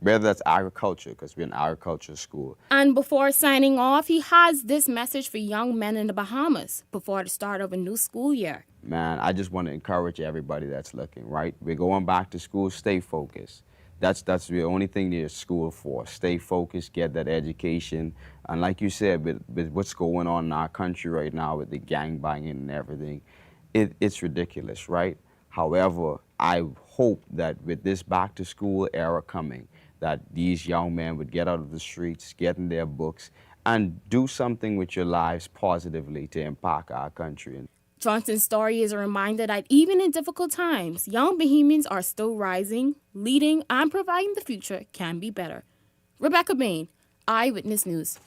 Whether that's agriculture, because we're an agriculture school. And before signing off, he has this message for young men in the Bahamas before the start of a new school year. Man, I just want to encourage everybody that's looking, right? We're going back to school, stay focused. That's the only thing there's school for. Stay focused, get that education. And like you said, with what's going on in our country right now with the gangbanging and everything, it's ridiculous, right? However, I hope that with this back-to-school era coming, that these young men would get out of the streets, get in their books, and do something with your lives positively to impact our country. Johnson's story is a reminder that even in difficult times, young Bahamians are still rising, leading, and providing the future can be better. Rebecca Bain, Eyewitness News.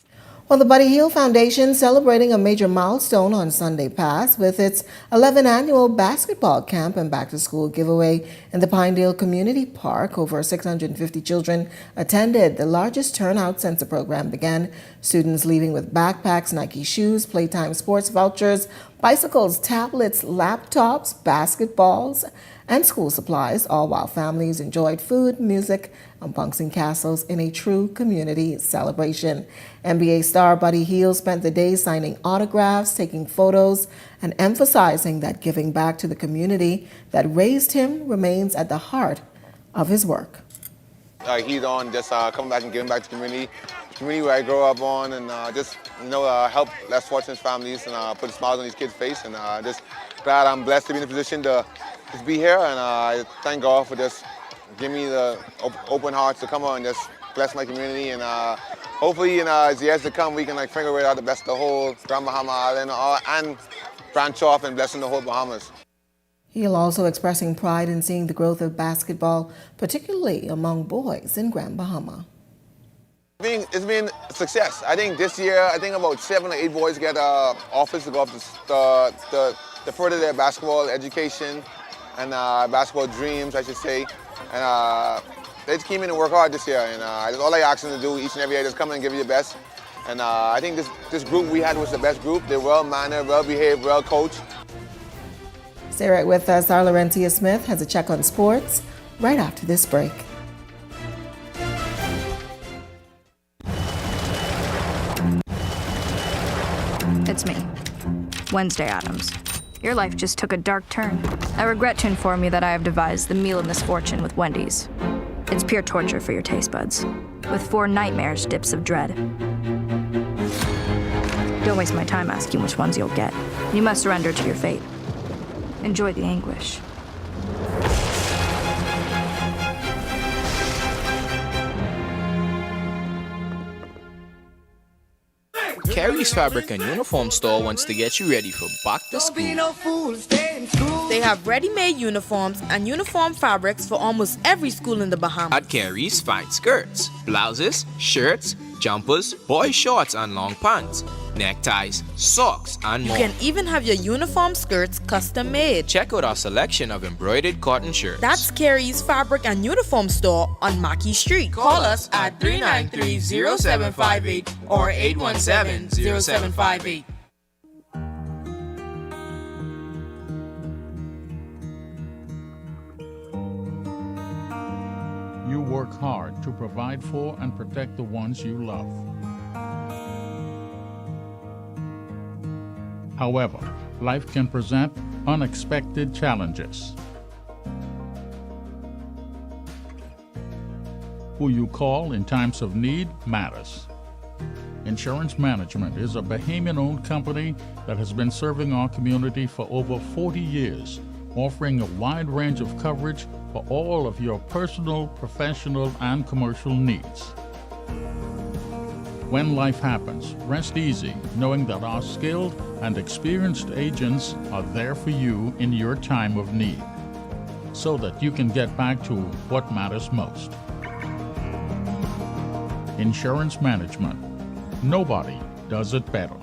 Well, the Buddy Hield Foundation celebrating a major milestone on Sunday past with its 11th annual basketball camp and back-to-school giveaway in the Pinedale Community Park. Over 650 children attended. The largest turnout since the program began. Students leaving with backpacks, Nike shoes, Playtime sports vouchers, bicycles, tablets, laptops, basketballs, and school supplies, all while families enjoyed food, music, and bouncing castles in a true community celebration. NBA star Buddy Hield spent the day signing autographs, taking photos, and emphasizing that giving back to the community that raised him remains at the heart of his work. He's on just coming back and giving back to the community where I grew up on, and just help less fortunate families and put smiles on these kids' face. And just glad I'm blessed to be in a position to just be here, and I thank God for just giving me the open heart to come on and just bless my community. And hopefully, as years to come, we can figure out the best of the whole Grand Bahama Island and branch off and blessing the whole Bahamas. Hield also expressing pride in seeing the growth of basketball, particularly among boys in Grand Bahama. It's been a success. I think this year, about 7 or 8 boys get offers to go up to further their basketball education and basketball dreams, I should say. And they just came in and work hard this year. And that's all I ask them to do each and every day, just come and give you your best. And I think this group we had was the best group. They're well-mannered, well-behaved, well-coached. Stay right with us. Our Laurentia Smith has a check on sports right after this break. It's me, Wednesday Addams. Your life just took a dark turn. I regret to inform you that I have devised the meal of misfortune with Wendy's. It's pure torture for your taste buds, with 4 nightmarish dips of dread. Don't waste my time asking which ones you'll get. You must surrender to your fate. Enjoy the anguish. Carrie's Fabric and Uniform Store wants to get you ready for back to school. They have ready-made uniforms and uniform fabrics for almost every school in the Bahamas. At Carrie's, find skirts, blouses, shirts, jumpers, boy shorts and long pants, neckties, socks, and more. You can even have your uniform skirts custom made. Check out our selection of embroidered cotton shirts. That's Carrie's Fabric and Uniform Store on Mackey Street. Call us at 393-0758 or 817-0758. You work hard to provide for and protect the ones you love. However, life can present unexpected challenges. Who you call in times of need matters. Insurance Management is a Bahamian-owned company that has been serving our community for over 40 years, offering a wide range of coverage for all of your personal, professional, and commercial needs. When life happens, rest easy knowing that our skilled and experienced agents are there for you in your time of need, so that you can get back to what matters most. Insurance Management. Nobody does it better.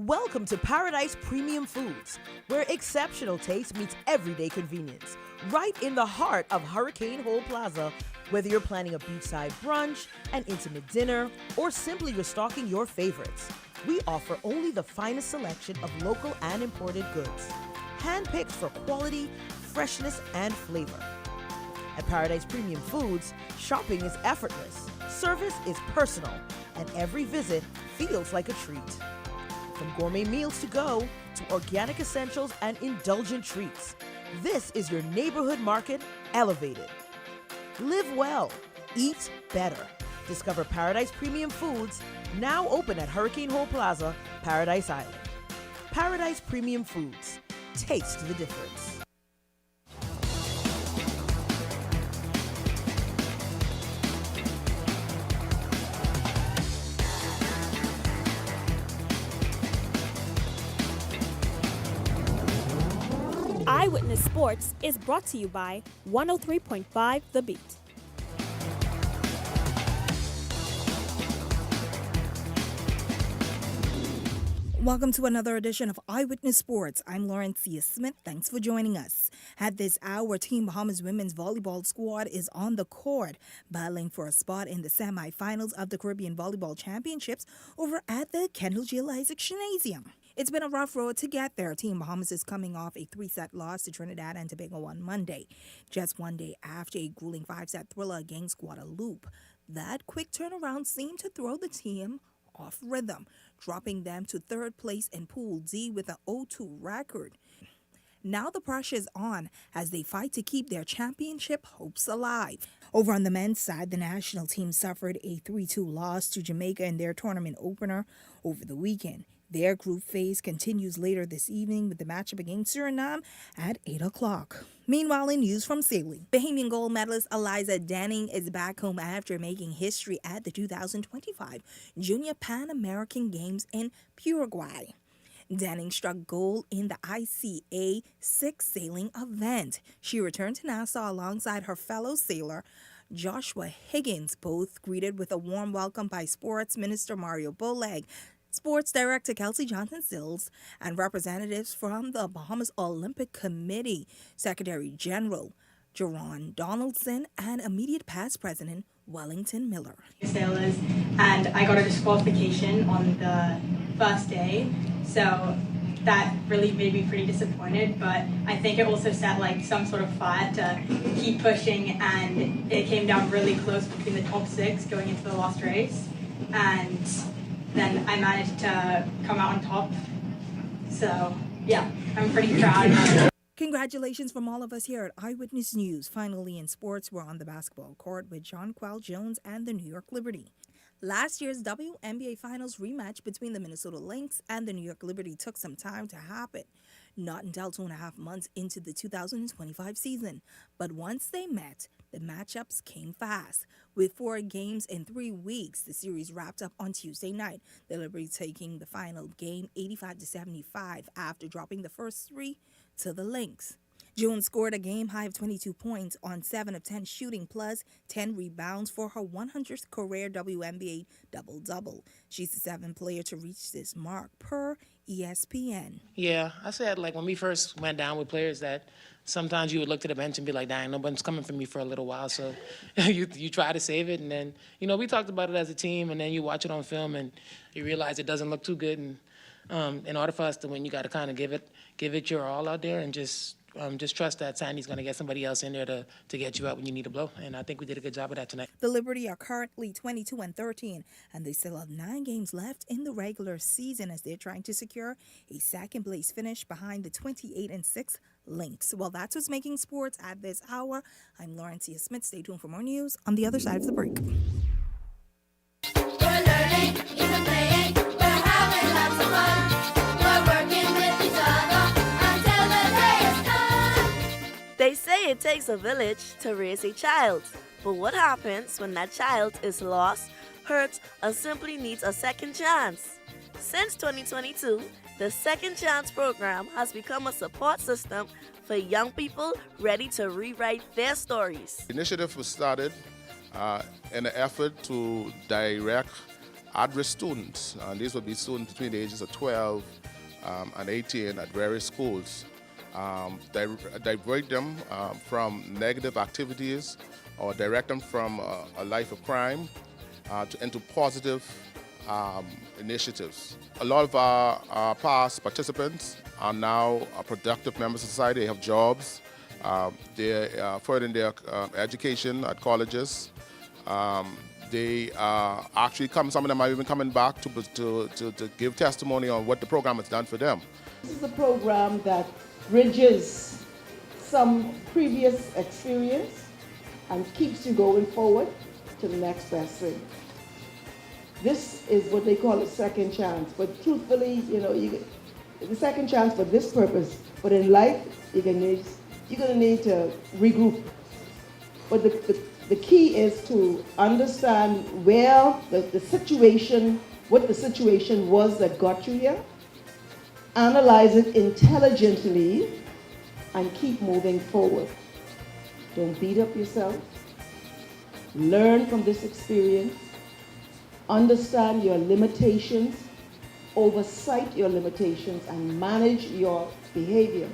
Welcome to Paradise Premium Foods, where exceptional taste meets everyday convenience. Right in the heart of Hurricane Hole Plaza, whether you're planning a beachside brunch, an intimate dinner, or simply restocking your favorites, we offer only the finest selection of local and imported goods, handpicked for quality, freshness, and flavor. At Paradise Premium Foods, shopping is effortless, service is personal, and every visit feels like a treat. From gourmet meals to go to organic essentials and indulgent treats, this is your neighborhood market elevated. Live well, eat better. Discover Paradise Premium Foods, now open at Hurricane Hole Plaza, Paradise Island. Paradise Premium Foods. Taste the difference. Eyewitness Sports is brought to you by 103.5 The Beat. Welcome to another edition of Eyewitness Sports. I'm Laurencia Smith. Thanks for joining us. At this hour, Team Bahamas women's volleyball squad is on the court, battling for a spot in the semifinals of the Caribbean Volleyball Championships over at the Kendall Jill Isaac Gymnasium. It's been a rough road to get there. Team Bahamas is coming off a 3-set loss to Trinidad and Tobago on Monday, just one day after a grueling 5-set thriller against Guadeloupe. That quick turnaround seemed to throw the team off rhythm, dropping them to third place in Pool D with an 0-2 record. Now the pressure is on as they fight to keep their championship hopes alive. Over on the men's side, the national team suffered a 3-2 loss to Jamaica in their tournament opener over the weekend. Their group phase continues later this evening with the matchup against Suriname at 8 o'clock. Meanwhile, in news from sailing, Bahamian gold medalist Eliza Danning is back home after making history at the 2025 Junior Pan American Games in Uruguay. Danning struck gold in the ICA 6 sailing event. She returned to Nassau alongside her fellow sailor, Joshua Higgins, both greeted with a warm welcome by Sports Minister Mario Boleg, Sports Director Kelsey Johnson-Sills, and representatives from the Bahamas Olympic Committee, Secretary General Jerron Donaldson, and immediate past President Wellington Miller. Sailors, and I got a disqualification on the first day, so that really made me pretty disappointed, but I think it also set like some sort of fire to keep pushing, and it came down really close between the top 6 going into the last race, and then I managed to come out on top. So, yeah, I'm pretty proud. Congratulations from all of us here at Eyewitness News. Finally, in sports, we're on the basketball court with Jonquel Jones and the New York Liberty. Last year's WNBA Finals rematch between the Minnesota Lynx and the New York Liberty took some time to happen, not until 2.5 months into the 2025 season. But once they met, the matchups came fast. With 4 games in 3 weeks, the series wrapped up on Tuesday night, the Liberty taking the final game 85-75 after dropping the first 3 to the Lynx. Jones scored a game-high of 22 points on 7 of 10 shooting plus 10 rebounds for her 100th career WNBA double-double. She's the 7th player to reach this mark per ESPN. Yeah, I said like when we first went down with players that sometimes you would look to the bench and be like, dang, nobody's coming for me for a little while. So you try to save it. And then, we talked about it as a team, and then you watch it on film and you realize it doesn't look too good. And in order for us to win, you got to kind of give it your all out there and just trust that Sandy's going to get somebody else in there to get you out when you need a blow. And I think we did a good job of that tonight. The Liberty are currently 22-13, and they still have 9 games left in the regular season as they're trying to secure a second-place finish behind the 28-6 Lynx. Well, that's what's making sports at this hour. I'm Laurencia Smith. Stay tuned for more news on the other side of the break. We're learning, even playing, we're having lots of fun. We're working with each other until the day is done. They say it takes a village to raise a child, but what happens when that child is lost, hurt, or simply needs a second chance? Since 2022, the Second Chance program has become a support system for young people ready to rewrite their stories. The initiative was started in an effort to direct at-risk students, and these would be students between the ages of 12 and 18 at various schools, divert them from negative activities or direct them from a life of crime into positive initiatives. A lot of our past participants are now productive members of society. They have jobs. They're furthering their education at colleges. They actually some of them are even coming back to give testimony on what the program has done for them. This is a program that bridges some previous experience and keeps you going forward to the next best thing. This is what they call a second chance. But truthfully, the second chance for this purpose. But in life, you're gonna need to regroup. But the key is to understand where the situation, what the situation was that got you here, analyze it intelligently, and keep moving forward. Don't beat up yourself. Learn from this experience. Understand your limitations, oversight your limitations, and manage your behavior.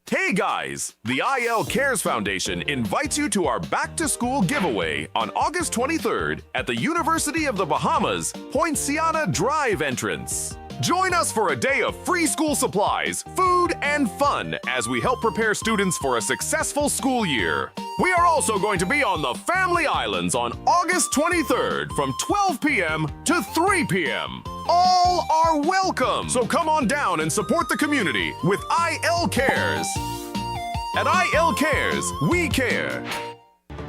Hey guys, the IL Cares Foundation invites you to our Back to School giveaway on August 23rd at the University of the Bahamas, Poinciana Drive entrance. Join us for a day of free school supplies, food, and fun as we help prepare students for a successful school year. We are also going to be on the Family Islands on August 23rd from 12 p.m. to 3 p.m. All are welcome, so come on down and support the community with IL Cares. At IL Cares, we care.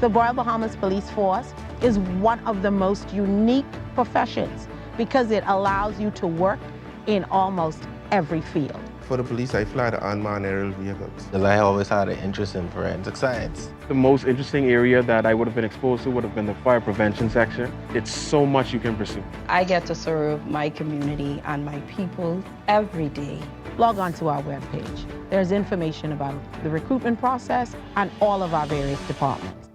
The Royal Bahamas Police Force is one of the most unique professions because it allows you to work in almost every field. For the police, I fly the unmanned aerial vehicles. Because I always had an interest in forensic science. The most interesting area that I would have been exposed to would have been the fire prevention section. It's so much you can pursue. I get to serve my community and my people every day. Log on to our webpage. There's information about the recruitment process and all of our various departments.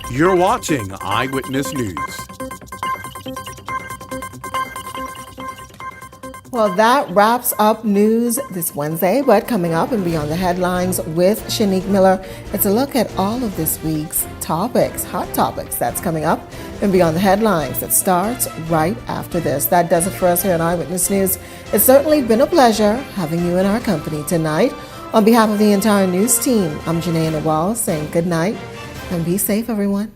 You're watching Eyewitness News. Well, that wraps up news this Wednesday, but coming up and beyond the headlines with Shanique Miller, it's a look at all of this week's topics, hot topics. That's coming up and beyond the headlines. It starts right after this. That does it for us here on Eyewitness News. It's certainly been a pleasure having you in our company tonight. On behalf of the entire news team, I'm Janae Nawal saying good night and be safe, everyone.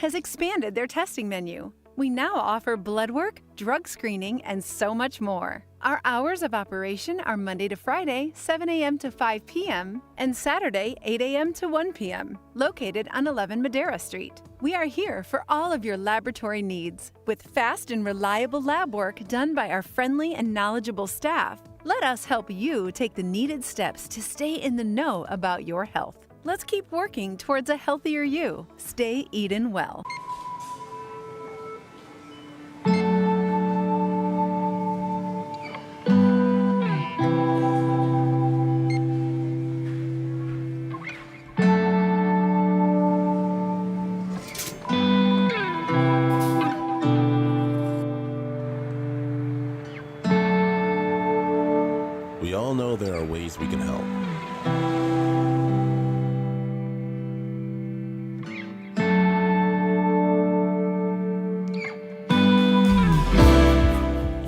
has expanded their testing menu. We now offer blood work, drug screening, and so much more. Our hours of operation are Monday to Friday, 7 a.m. to 5 p.m., and Saturday, 8 a.m. to 1 p.m., located on 11 Madeira Street. We are here for all of your laboratory needs, with fast and reliable lab work done by our friendly and knowledgeable staff. Let us help you take the needed steps to stay in the know about your health. Let's keep working towards a healthier you. Stay eatin' well. We all know there are ways we can help.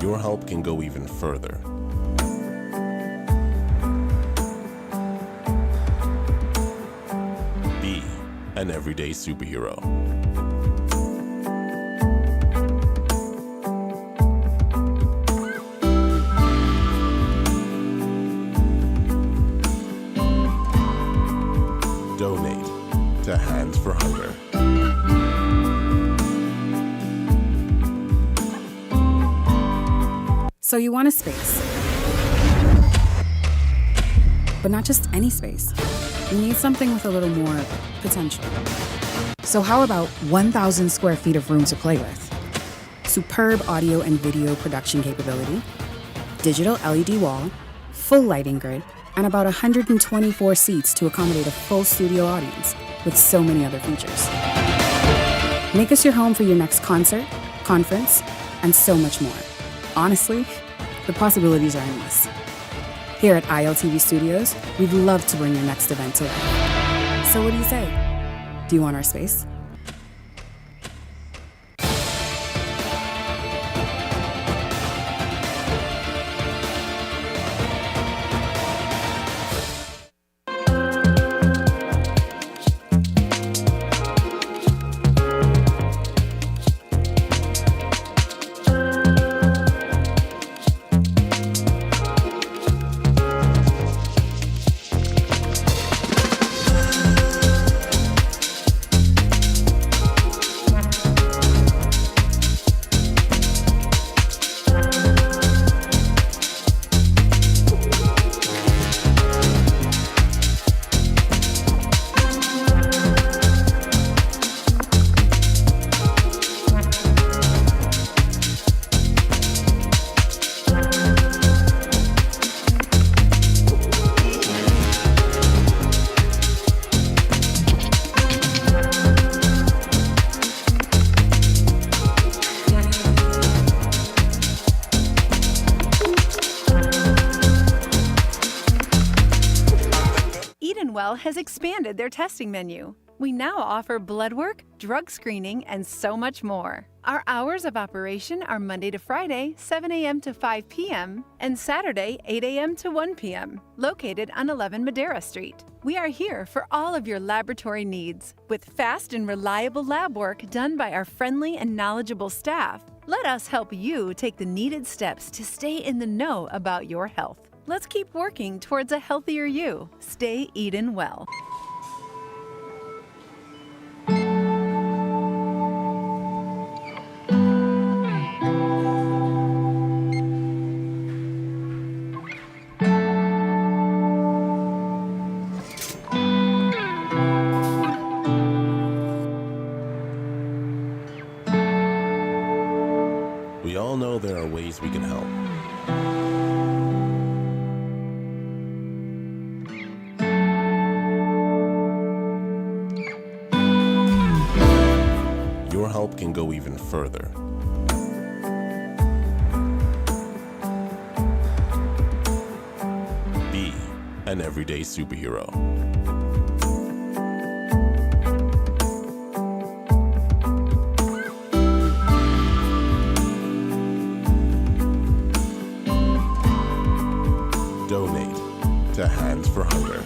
Your help can go even further. Be an everyday superhero. Donate to Hands for Hunger. So you want a space, but not just any space. You need something with a little more potential. So how about 1,000 square feet of room to play with? Superb audio and video production capability, digital LED wall, full lighting grid, and about 124 seats to accommodate a full studio audience with so many other features. Make us your home for your next concert, conference, and so much more. Honestly, the possibilities are endless. Here at ILTV Studios, we'd love to bring your next event to life. So what do you say? Do you want our space? Has expanded their testing menu. We now offer blood work, drug screening, and so much more. Our hours of operation are Monday to Friday, 7 a.m. to 5 p.m., and Saturday, 8 a.m. to 1 p.m., located on 11 Madera Street. We are here for all of your laboratory needs, with fast and reliable lab work done by our friendly and knowledgeable staff. Let us help you take the needed steps to stay in the know about your health. Let's keep working towards a healthier you. Stay eatin' well. We all know there are ways we can help. Your help can go even further. Be an everyday superhero. Donate to Hands for Hunger.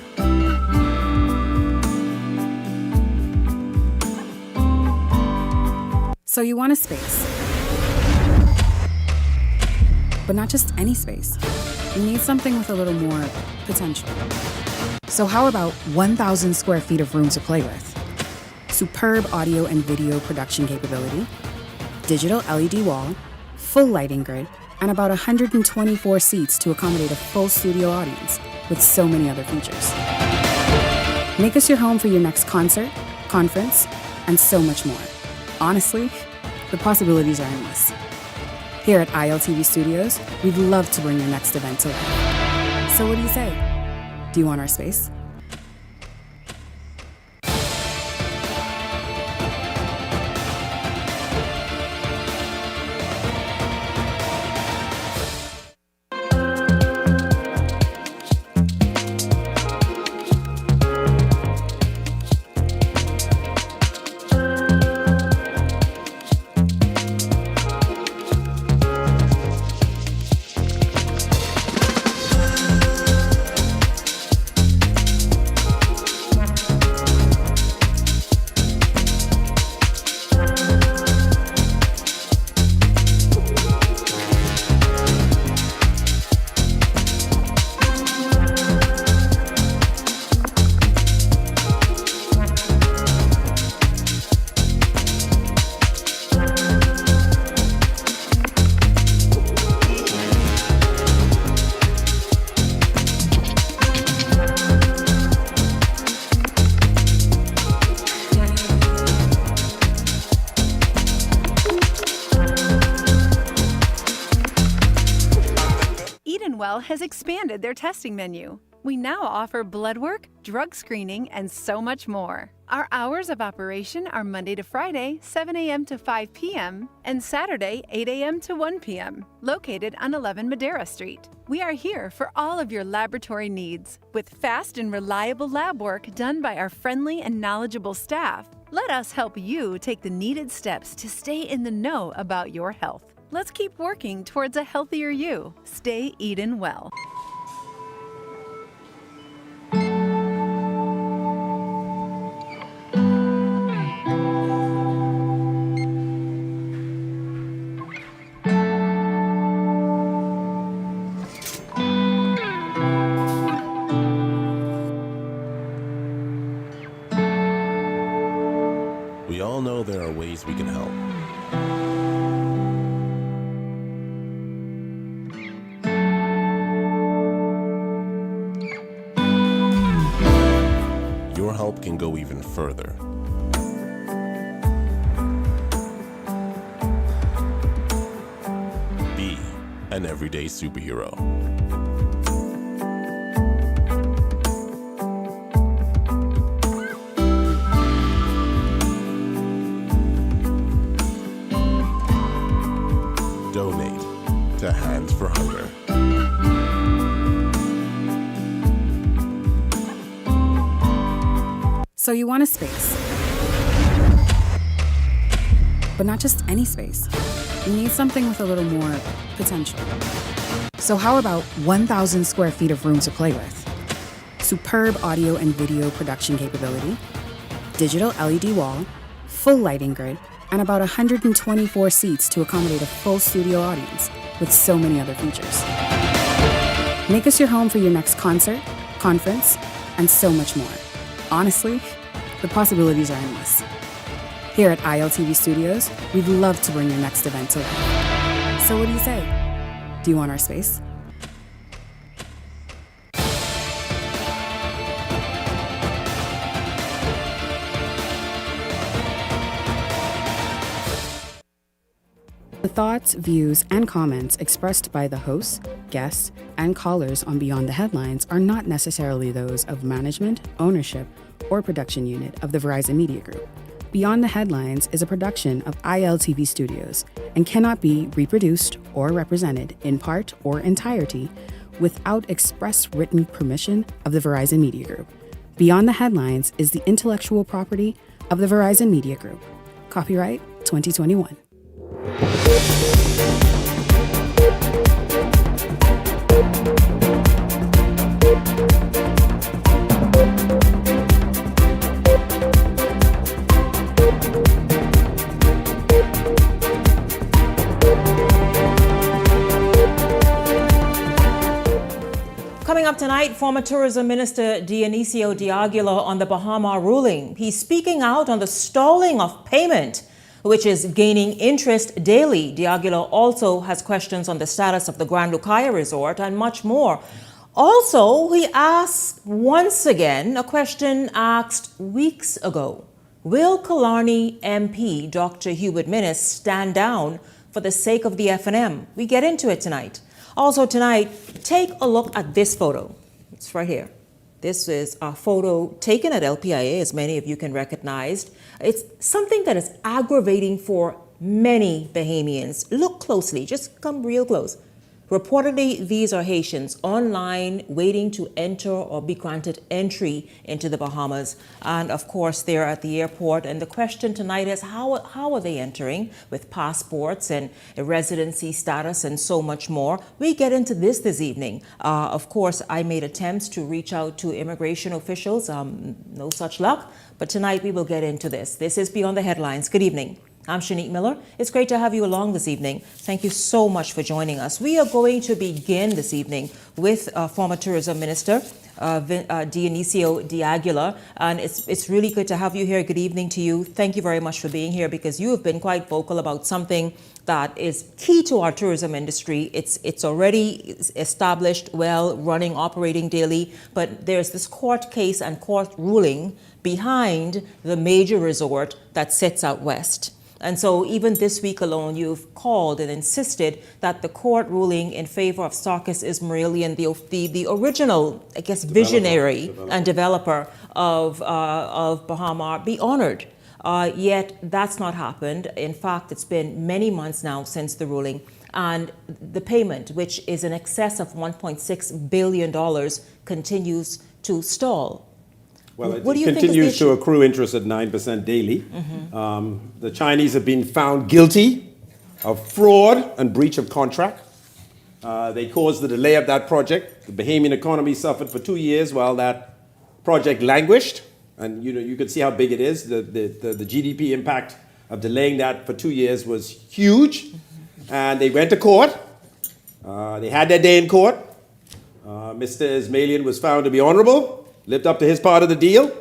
So you want a space, but not just any space. You need something with a little more potential. So how about 1,000 square feet of room to play with? Superb audio and video production capability, digital LED wall, full lighting grid, and about 124 seats to accommodate a full studio audience with so many other features. Make us your home for your next concert, conference, and so much more. Honestly, the possibilities are endless. Here at ILTV Studios, we'd love to bring your next event to life. So what do you say? Do you want our space? Hotel has expanded their testing menu. We now offer blood work, drug screening, and so much more. Our hours of operation are Monday to Friday, 7 a.m. to 5 p.m., and Saturday, 8 a.m. to 1 p.m., located on 11 Madera Street. We are here for all of your laboratory needs, with fast and reliable lab work done by our friendly and knowledgeable staff. Let us help you take the needed steps to stay in the know about your health. Let's keep working towards a healthier you. Stay eatin' well. We all know there are ways we can help. Your help can go even further. Be an everyday superhero. Donate to Hands for Hunger. So you want a space. But not just any space. You need something with a little more potential. So how about 1,000 square feet of room to play with? Superb audio and video production capability, digital LED wall, full lighting grid, and about 124 seats to accommodate a full studio audience with so many other features. Make us your home for your next concert, conference, and so much more. Honestly, the possibilities are endless. Here at ILTV Studios, we'd love to bring your next event to life. So what do you say? Do you want our space? The thoughts, views, and comments expressed by the hosts, guests, and callers on Beyond the Headlines are not necessarily those of management, ownership, or production unit of the Verizon Media Group. Beyond the Headlines is a production of ILTV Studios and cannot be reproduced or represented in part or entirety without express written permission of the Verizon Media Group. Beyond the Headlines is the intellectual property of the Verizon Media Group. Copyright 2021. Coming up tonight, former Tourism Minister Dionisio D'Aguilar on the Bahama ruling. He's speaking out on the stalling of payment, which is gaining interest daily. D'Aguilar also has questions on the status of the Grand Lucaya Resort and much more. Also, he asks once again a question asked weeks ago. Will Killarney MP Dr. Eyewitness stand down for the sake of the F&M? We get into it tonight. Also tonight, take a look at this photo. It's right here. This is a photo taken at LPIA, as many of you can recognize. It's something that is aggravating for many Bahamians. Look closely, just come real close. Reportedly, these are Haitians online waiting to enter or be granted entry into the Bahamas. And of course, they're at the airport. And the question tonight is, how are they entering with passports and a residency status and so much more? We get into this evening. Of course, I made attempts to reach out to immigration officials. No such luck. But tonight we will get into this. This is Beyond the Headlines. Good evening. I'm Shanique Miller. It's great to have you along this evening. Thank you so much for joining us. We are going to begin this evening with former Tourism Minister Dionisio D'Aguilar, and it's really good to have you here. Good evening to you. Thank you very much for being here, because you have been quite vocal about something that is key to our tourism industry. It's already established, well, running, operating daily, but there's this court case and court ruling behind the major resort that sits out west. And so even this week alone, you've called and insisted that the court ruling in favor of Sarkis Ismailian, the original, I guess, visionary and developer of Bahamas, be honored. Yet that's not happened. In fact, it's been many months now since the ruling. And the payment, which is in excess of $1.6 billion, continues to stall. Well, it what do you continues think to accrue interest at 9% daily. The Chinese have been found guilty of fraud and breach of contract. They caused the delay of that project. The Bahamian economy suffered for 2 years while that project languished. And you could see how big it is. The GDP impact of delaying that for 2 years was huge. And they went to court. They had their day in court. Mr. Ismailian was found to be honorable, lived up to his part of the deal,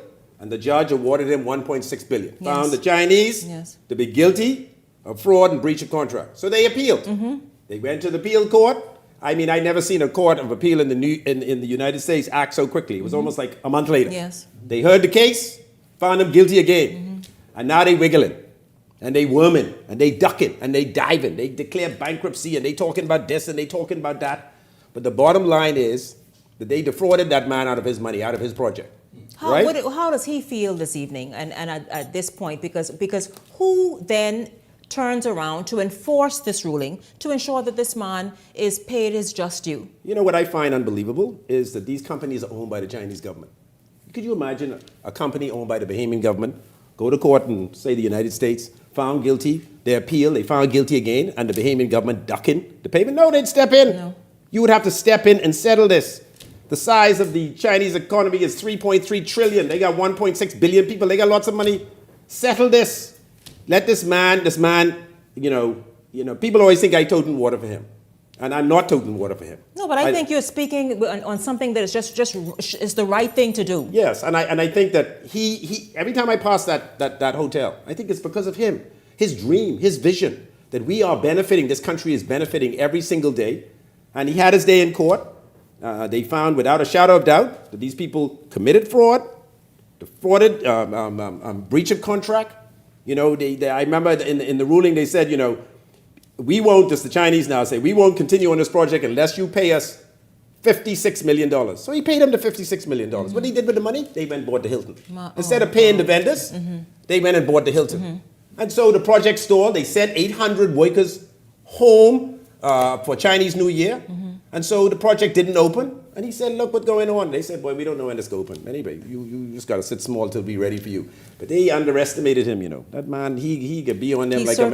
and the judge awarded him $1.6 billion. Yes. Found the Chinese to be guilty of fraud and breach of contract. So they appealed. They went to the appeal court. I mean, I've never seen a court of appeal in the United States act so quickly. It was almost like a month later. Yes. They heard the case, found him guilty again. And now they wiggling, and they worming, and they ducking, and they diving. They declare bankruptcy, and they talking about this, and they talking about that. But the bottom line is that they defrauded that man out of his money, out of his project. How does he feel this evening and at this point? Because who then turns around to enforce this ruling to ensure that this man is paid his just due? You know what I find unbelievable is that these companies are owned by the Chinese government. Could you imagine a company owned by the Bahamian government go to court and say the United States found guilty, they appeal, they found guilty again, and the Bahamian government ducking the payment? No, they'd step in. No. You would have to step in and settle this. The size of the Chinese economy is 3.3 trillion. They got 1.6 billion people. They got lots of money. Settle this. Let this man, people always think I toting water for him. And I'm not toting water for him. No, but I think you're speaking on something that is just is the right thing to do. Yes, and I think that he every time I pass that hotel, I think it's because of him. His dream, his vision, that we are benefiting, this country is benefiting every single day. And he had his day in court. They found without a shadow of doubt that these people committed fraud, defrauded, breach of contract. I remember in the ruling they said, we won't, just the Chinese now say, we won't continue on this project unless you pay us $56 million. So he paid them the $56 million. What he did with the money? They went and bought the Hilton. Instead of paying the vendors, they went and bought the Hilton. And so the project stalled. They sent 800 workers home for Chinese New Year. And so the project didn't open. And he said, look what's going on. They said, boy, we don't know when this will open. Anyway, you just got to sit small till we're ready for you. But they underestimated him, That man, he could be on them like a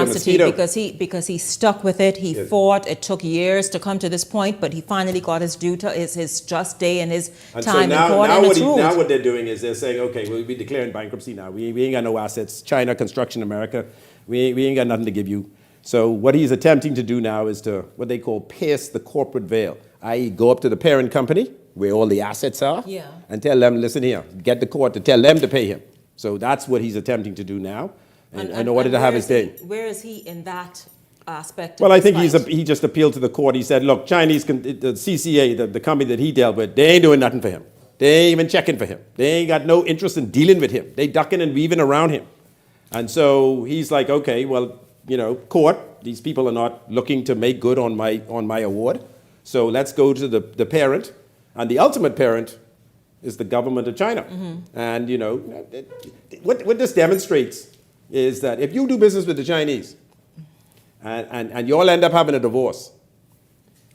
mosquito. Because he stuck with it. He fought. It took years to come to this point, but he finally got his due to his just day and his time in court. Now what they're doing is they're saying, okay, we'll be declaring bankruptcy now. We ain't got no assets. China, Construction America, we ain't got nothing to give you. So what he's attempting to do now is to what they call pierce the corporate veil, i.e. go up to the parent company where all the assets are and tell them, listen here, get the court to tell them to pay him. So that's what he's attempting to do now in order to have his day. Where is he in that aspect? Well, I think he just appealed to the court. He said, look, the CCA, the company that he dealt with, they ain't doing nothing for him. They ain't even checking for him. They ain't got no interest in dealing with him. They ducking and weaving around him. And so he's like, okay, well, court, these people are not looking to make good on my award. So let's go to the parent. And the ultimate parent is the government of China. And, what this demonstrates is that if you do business with the Chinese and you all end up having a divorce,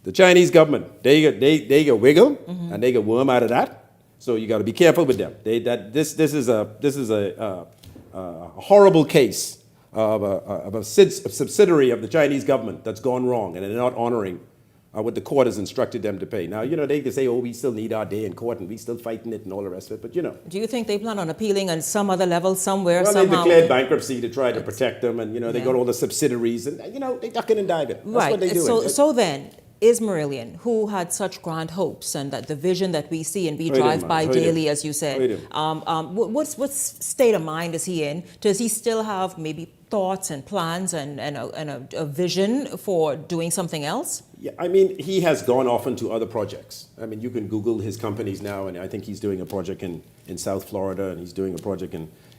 the Chinese government, they get wiggle and they get worm out of that. So you got to be careful with them. This is a horrible case of a subsidiary of the Chinese government that's gone wrong and they're not honoring what the court has instructed them to pay. Now, they can say, oh, we still need our day in court and we still fighting it and all the rest of it, but Do you think they plan on appealing on some other level somewhere, somehow? Well, they declared bankruptcy to try to protect them and, they got all the subsidiaries and, they ducking and diving. That's what they do. So then, Ismailian, who had such grand hopes and that the vision that we see and we drive by daily, as you said, what state of mind is he in? Does he still have maybe thoughts and plans and a vision for doing something else? Yeah, I mean, he has gone off into other projects. I mean, you can Google his companies now, and I think he's doing a project in South Florida, and he's doing a project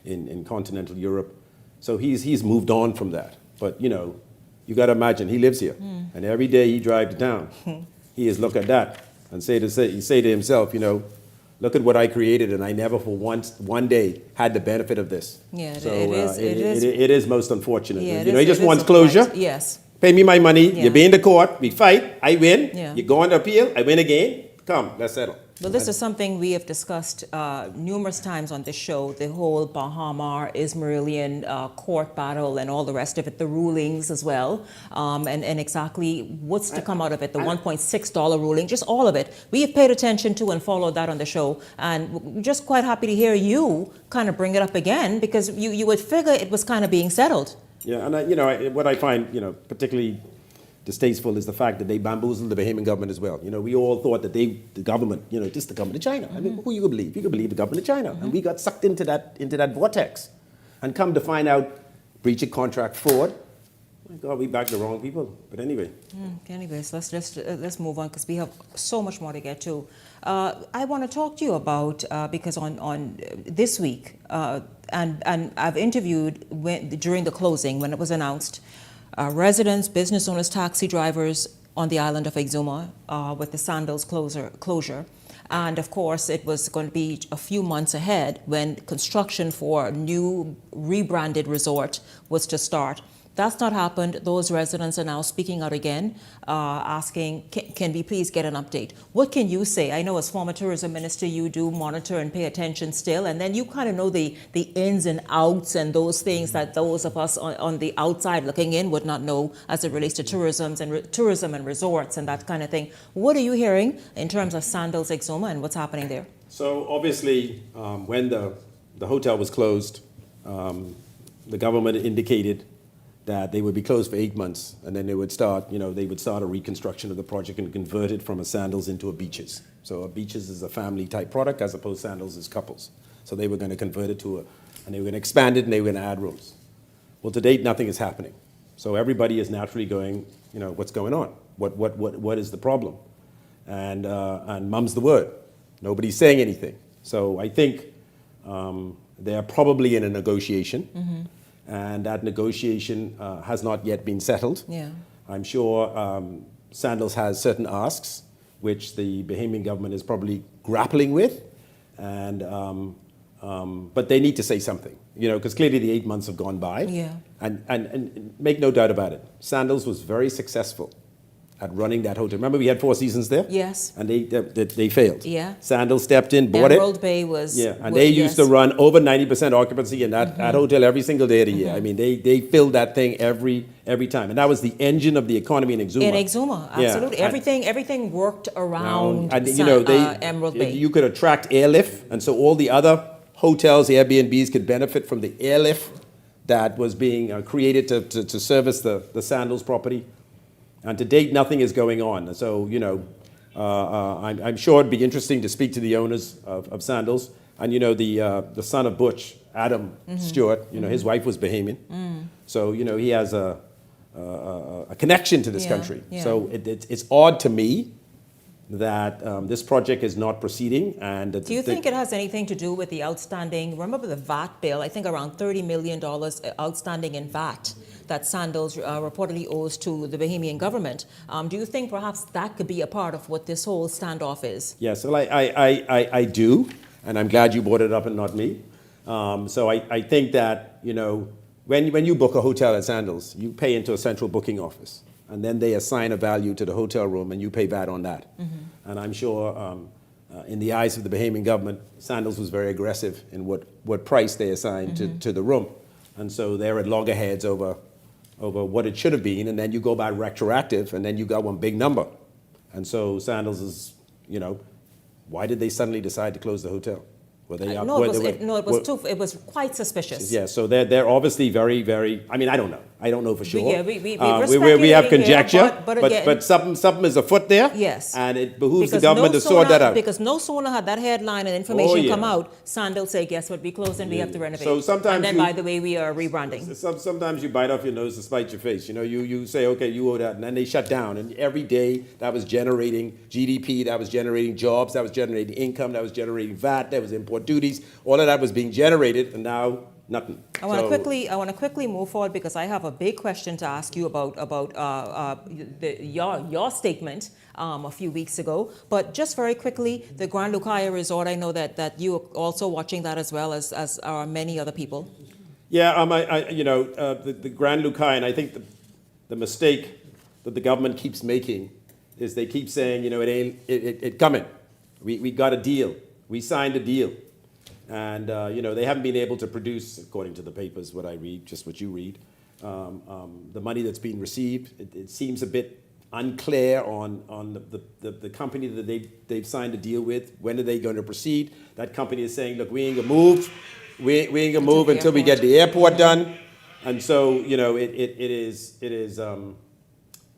in continental Europe. So he's moved on from that. But, you got to imagine, he lives here. And every day he drives to town, he is look at that and say to himself, look at what I created, and I never for one day had the benefit of this. Yeah, so it is most unfortunate. Yeah, he just wants closure. Right. Yes. Pay me my money. Yeah. You be in the court. We fight. I win. Yeah. You go on to appeal. I win again. Come, let's settle. Well, this is something we have discussed numerous times on this show, the whole Bahama, Ismailian court battle and all the rest of it, the rulings as well, and exactly what's to come out of it, the $1.6 ruling, just all of it. We have paid attention to and followed that on the show, and we're just quite happy to hear you kind of bring it up again, because you would figure it was kind of being settled. Yeah, and what I find, particularly distasteful is the fact that they bamboozled the Bahamian government as well. We all thought that the government, just the government of China. I mean, who you could believe? You could believe the government of China. And we got sucked into that vortex. And come to find out, breach of contract, fraud. My God, we backed the wrong people. But anyway. Anyways, let's move on, because we have so much more to get to. I want to talk to you about, because on this week, and I've interviewed during the closing when it was announced, residents, business owners, taxi drivers on the island of Exuma with the Sandals closure. And of course, it was going to be a few months ahead when construction for a new rebranded resort was to start. That's not happened. Those residents are now speaking out again, asking, can we please get an update? What can you say? I know as former tourism minister, you do monitor and pay attention still, and then you kind of know the ins and outs and those things that those of us on the outside looking in would not know as it relates to tourism and resorts and that kind of thing. What are you hearing in terms of Sandals Exuma and what's happening there? So obviously, when the hotel was closed, the government indicated that they would be closed for 8 months, and then they would start a reconstruction of the project and convert it from a Sandals into a Beaches. So a Beaches is a family type product, as opposed to Sandals is couples. So they were going to convert it and they were going to expand it, and they were going to add rooms. Well, to date, nothing is happening. So everybody is naturally going, what's going on? What is the problem? And mum's the word. Nobody's saying anything. So I think they're probably in a negotiation. Mm-hmm. And that negotiation has not yet been settled. Yeah. I'm sure Sandals has certain asks, which the Bahamian government is probably grappling with, and but they need to say something, because clearly the 8 months have gone by. Yeah. And make no doubt about it, Sandals was very successful at running that hotel. Remember, we had 4 seasons there? Yes. And they failed. Yeah. Sandals stepped in, bought Emerald Bay was... Yeah, and they used to run over 90% occupancy in that hotel every single day of the year. I mean, they filled that thing every time. And that was the engine of the economy in Exuma. In Exuma, absolutely. Yeah. Everything worked around Emerald Bay. You could attract airlift, and so all the other hotels, Airbnbs, could benefit from the airlift that was being created to service the Sandals property. And to date, nothing is going on. So, I'm sure it'd be interesting to speak to the owners of Sandals. And, the son of Butch, Adam Stewart, his wife was Bahamian. So, he has a connection to this country. Yeah. So it's odd to me that this project is not proceeding. And do you think it has anything to do with the outstanding, remember the VAT bill, I think around $30 million outstanding in VAT that Sandals reportedly owes to the Bahamian government. Do you think perhaps that could be a part of what this whole standoff is? Yes, well, I do, and I'm glad you brought it up and not me. So I think that, when you book a hotel at Sandals, you pay into a central booking office, and then they assign a value to the hotel room, and you pay VAT on that. And I'm sure in the eyes of the Bahamian government, Sandals was very aggressive in what price they assigned to the room. And so they're at loggerheads over what it should have been, and then you go by retroactive, and then you got one big number. And so Sandals is, why did they suddenly decide to close the hotel? Were they it was quite suspicious. Yeah, so they're obviously very, very, I mean, I don't know. I don't know for sure. We have conjecture, here, but again, something is afoot there. Yes. And it behooves the government to sort that out. Because no sooner had that headline and information come out, Sandals say, guess what, we close and we have to renovate. So sometimes and then, by the way, we are rebranding. Sometimes you bite off your nose to spite your face. You say, okay, you owe that, and then they shut down. And every day that was generating GDP, that was generating jobs, that was generating income, that was generating VAT, that was import duties. All of that was being generated, and now Nothing. I want So- to quickly move forward because I have a big question to ask you about your statement a few weeks ago. But just very quickly, the Grand Lucaya Resort. I know that you are also watching that as well as are many other people. Yeah, the Grand Lucaya, and I think the mistake that the government keeps making is they keep saying, it ain't it coming. We got a deal. We signed a deal. And, they haven't been able to produce, according to the papers, what I read, just what you read, the money that's been received. It seems a bit unclear on the company that they've signed a deal with. When are they going to proceed? That company is saying, look, we ain't going to move. We ain't going to move until we get the airport done. And so,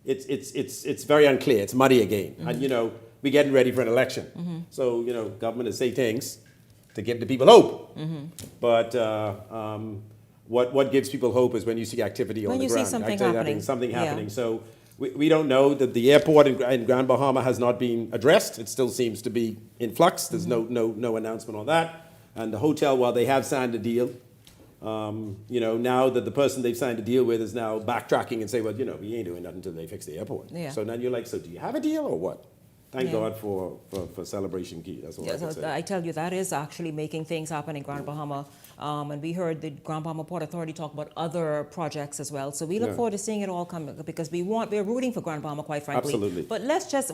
it's very unclear. It's muddy again. And, we're getting ready for an election. So, government is saying things to give the people hope. But what gives people hope is when you see activity on the ground. When you see something happening. So we don't know that the airport in Grand Bahama has not been addressed. It still seems to be in flux. There's no announcement on that. And the hotel, while they have signed a deal, now that the person they've signed a deal with is now backtracking and say, well, we ain't doing nothing until they fix the airport. Yeah. So now you're like, so do you have a deal or what? Thank God for Celebration Key. That's all I can say. I tell you, that is actually making things happen in Grand Bahama. And we heard the Grand Bahama Port Authority talk about other projects as well. So we look forward to seeing it all come because we're rooting for Grand Bahama, quite frankly. Absolutely. But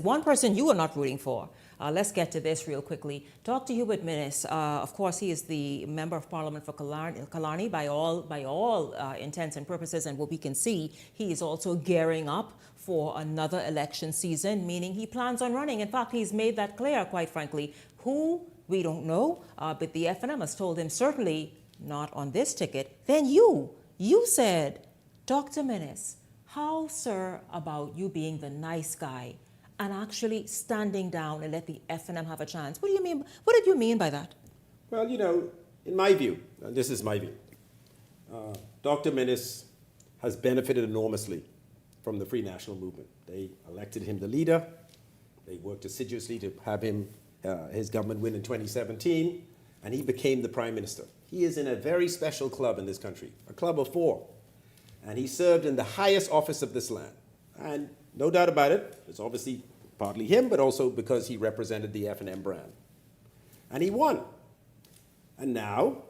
one person you are not rooting for. Let's get to this real quickly. Dr. Hubert Minnis, of course, he is the Member of Parliament for Killarney by all intents and purposes. And what we can see, he is also gearing up for another election season, meaning he plans on running. In fact, he's made that clear, quite frankly. Who, we don't know, but the FNM has told him certainly not on this ticket. Then you said, Dr. Minnis, how, sir, about you being the nice guy and actually standing down and let the FNM have a chance? What do you mean? What did you mean by that? Well, in my view, and this is my view, Dr. Minnis has benefited enormously from the Free National Movement. They elected him the leader. They worked assiduously to have his government win in 2017, and he became the prime minister. He is in a very special club in this country, a club of 4, and he served in the highest office of this land. And no doubt about it, it's obviously partly him, but also because he represented the F&M brand. And he won. And now,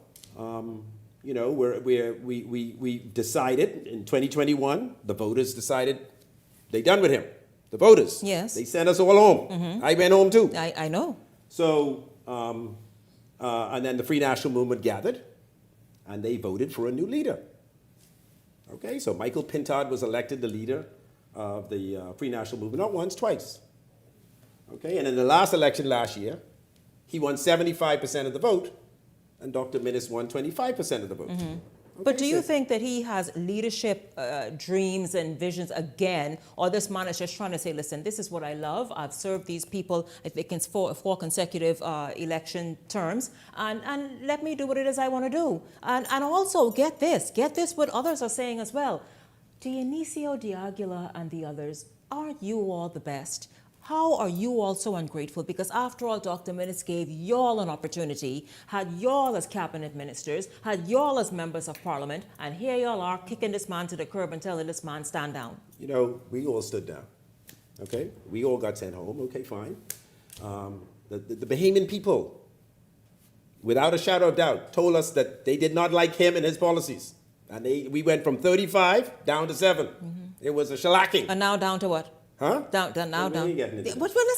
we decided in 2021, the voters decided they're done with him. The voters. Yes. They sent us all home. I went home too. I know. So, and then the Free National Movement gathered, and they voted for a new leader. Okay, so Michael Pintard was elected the leader of the Free National Movement, not once, twice. Okay, and in the last election last year, he won 75% of the vote, and Dr. Minnis won 25% of the vote. But do you think that he has leadership dreams and visions again, or this man is just trying to say, listen, this is what I love. I've served these people, I think it's four consecutive election terms, and let me do what it is I want to do. And also, get this what others are saying as well. Dionisio D'Aguilar and the others, aren't you all the best? How are you all so ungrateful? Because after all, Dr. Minnis gave y'all an opportunity, had y'all as cabinet ministers, had y'all as members of parliament, and here y'all are kicking this man to the curb and telling this man stand down. We all stood down, okay? We all got sent home, okay, fine. The Bahamian people, without a shadow of doubt, told us that they did not like him and his policies. And we went from 35 down to 7. It was a shellacking. And now down to what? Huh? Down. Let's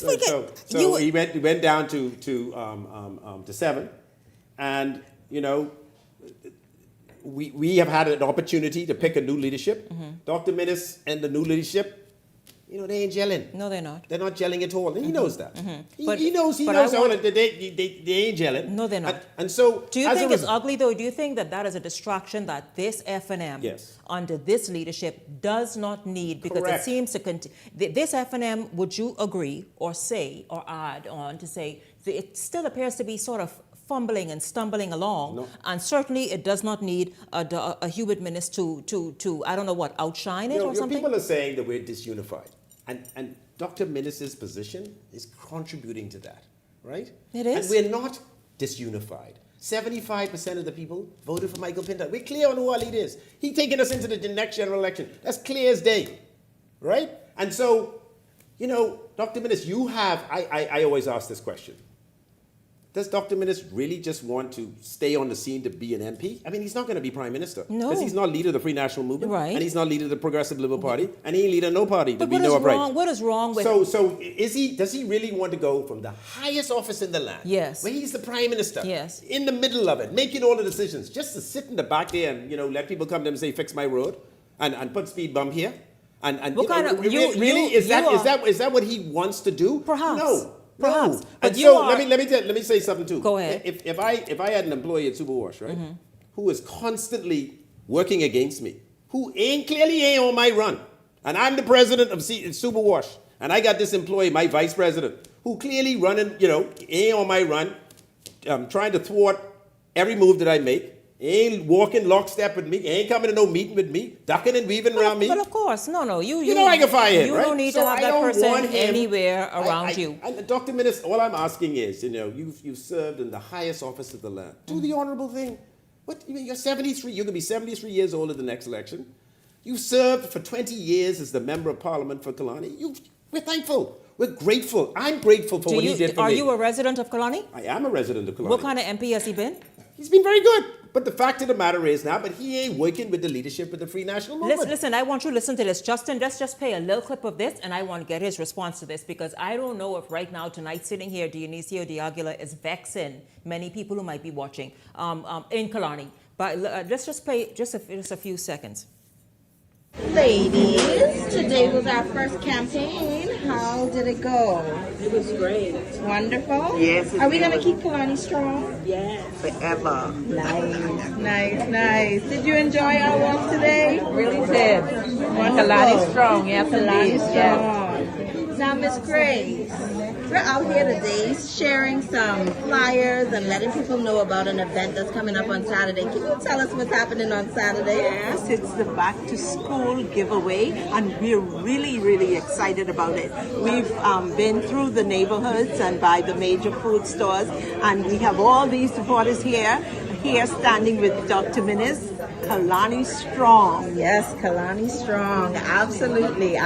forget. So he went down to 7, and we have had an opportunity to pick a new leadership. Dr. Minnis and the new leadership, they ain't gelling. No, they're not. They're not gelling at all. He knows that. But he knows all that they ain't gelling. No, they're not. And so, do you think it's ugly though? Do you think that is a distraction that this F&M under this leadership does not need? Because Correct. it seems to this F&M, would you agree or say or add on to say it still appears to be sort of fumbling and stumbling along, and certainly it does not need a Hubert Minnis to I don't know what, outshine it or something. People are saying that we're disunified. And Dr. Minnis's position is contributing to that, right? It is. And we're not disunified. 75% of the people voted for Michael Pinto. We're clear on who our leader is. He's taking us into the next general election. That's clear as day, right? And so, you know, Dr. Minnis, you have, I always ask this question. Does Dr. Minnis really just want to stay on the scene to be an MP? I mean, he's not going to be prime minister. No. Because he's not leader of the Free National Movement. Right. And he's not leader of the Progressive Liberal Party. And he ain't leader of no party to But be what no is upright. wrong? What is wrong with? So does he really want to go from the highest office in the land? Yes. Where he's the prime minister. Yes. In the middle of it, making all the decisions, just to sit in the back there and, you know, let people come to him and say, fix my road and put speed bump here? And What kind of- is that what he wants to do? Perhaps. No. Perhaps. No. But And you so are- let me say something too. Go ahead. If I had an employee at Superwash, right, who is constantly working against me, who clearly ain't on my run, and I'm the president of Superwash, and I got this employee, my vice president, who clearly running, you know, ain't on my run, trying to thwart every move that I make. Ain't walking lockstep with me. Ain't coming to no meeting with me. Ducking and weaving around me. But of course, no. You know I can fire him, You right? don't need So to have I that don't person want him- anywhere around you. And Dr. Minnis, all I'm asking is, you know, you've served in the highest office of the land. Do the honorable thing. What? You mean, you're 73. You're going to be 73 years old at the next election. You served for 20 years as the member of parliament for Kalani. We're thankful. We're grateful. I'm grateful for what he did for me. Are you a resident of Kalani? I am a resident of Kalani. What kind of MP has he been? He's been very good. But the fact of the matter is now, but he ain't working with the leadership of the Free National Movement. Listen, I want you to listen to this. Justin, let's just play a little clip of this, and I want to get his response to this, because I don't know if right now, tonight, sitting here, Dionisio de Aguila is vexing many people who might be watching in Kalani. But let's just play just a few seconds. Ladies, today was our first campaign. How did it go? It was great. Wonderful? Yes. Are we going to keep Kalani strong? Yes. Forever. Nice. Did you enjoy our walk today? Really did. Wonderful. Kalani strong, yes, Kalani indeed. strong. Now, Miss Grace, we're out here today sharing some flyers and letting people know about an event that's coming up on Saturday. Can you tell us what's happening on Saturday? Yes, it's the back to school giveaway, and we're really excited about it. We've been through the neighborhoods and by the major food stores, and we have all these supporters here standing with Dr. Minnis. Kalani strong. Yes, Kalani strong. Absolutely.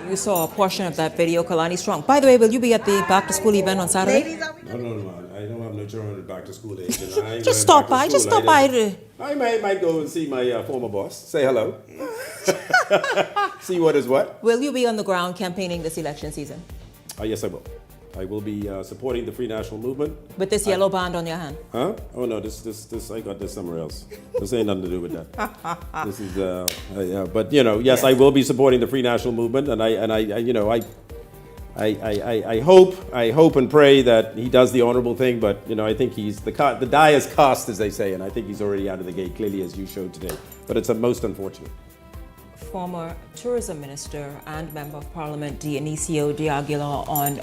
You saw a portion of that video, Kalani Strong. By the way, will you be at the back to school event on Saturday? No, I don't have no children at back to school age. And I ain't Just going stop back by. to Just school. stop by. I might go and see my former boss. Say hello. See what is what. Will you be on the ground campaigning this election season? Yes, I will. I will be supporting the Free National Movement. With this yellow band on your hand? Huh? Oh no, this I got this somewhere else. This ain't nothing to do with that. This is but you know, yes, I will be supporting the Free National Movement, and I hope and pray that he does the honorable thing. But you know, I think the die is cast, as they say, and I think he's already out of the gate, clearly, as you showed today. But it's most unfortunate. Former tourism minister and member of parliament Dionisio de Aguila on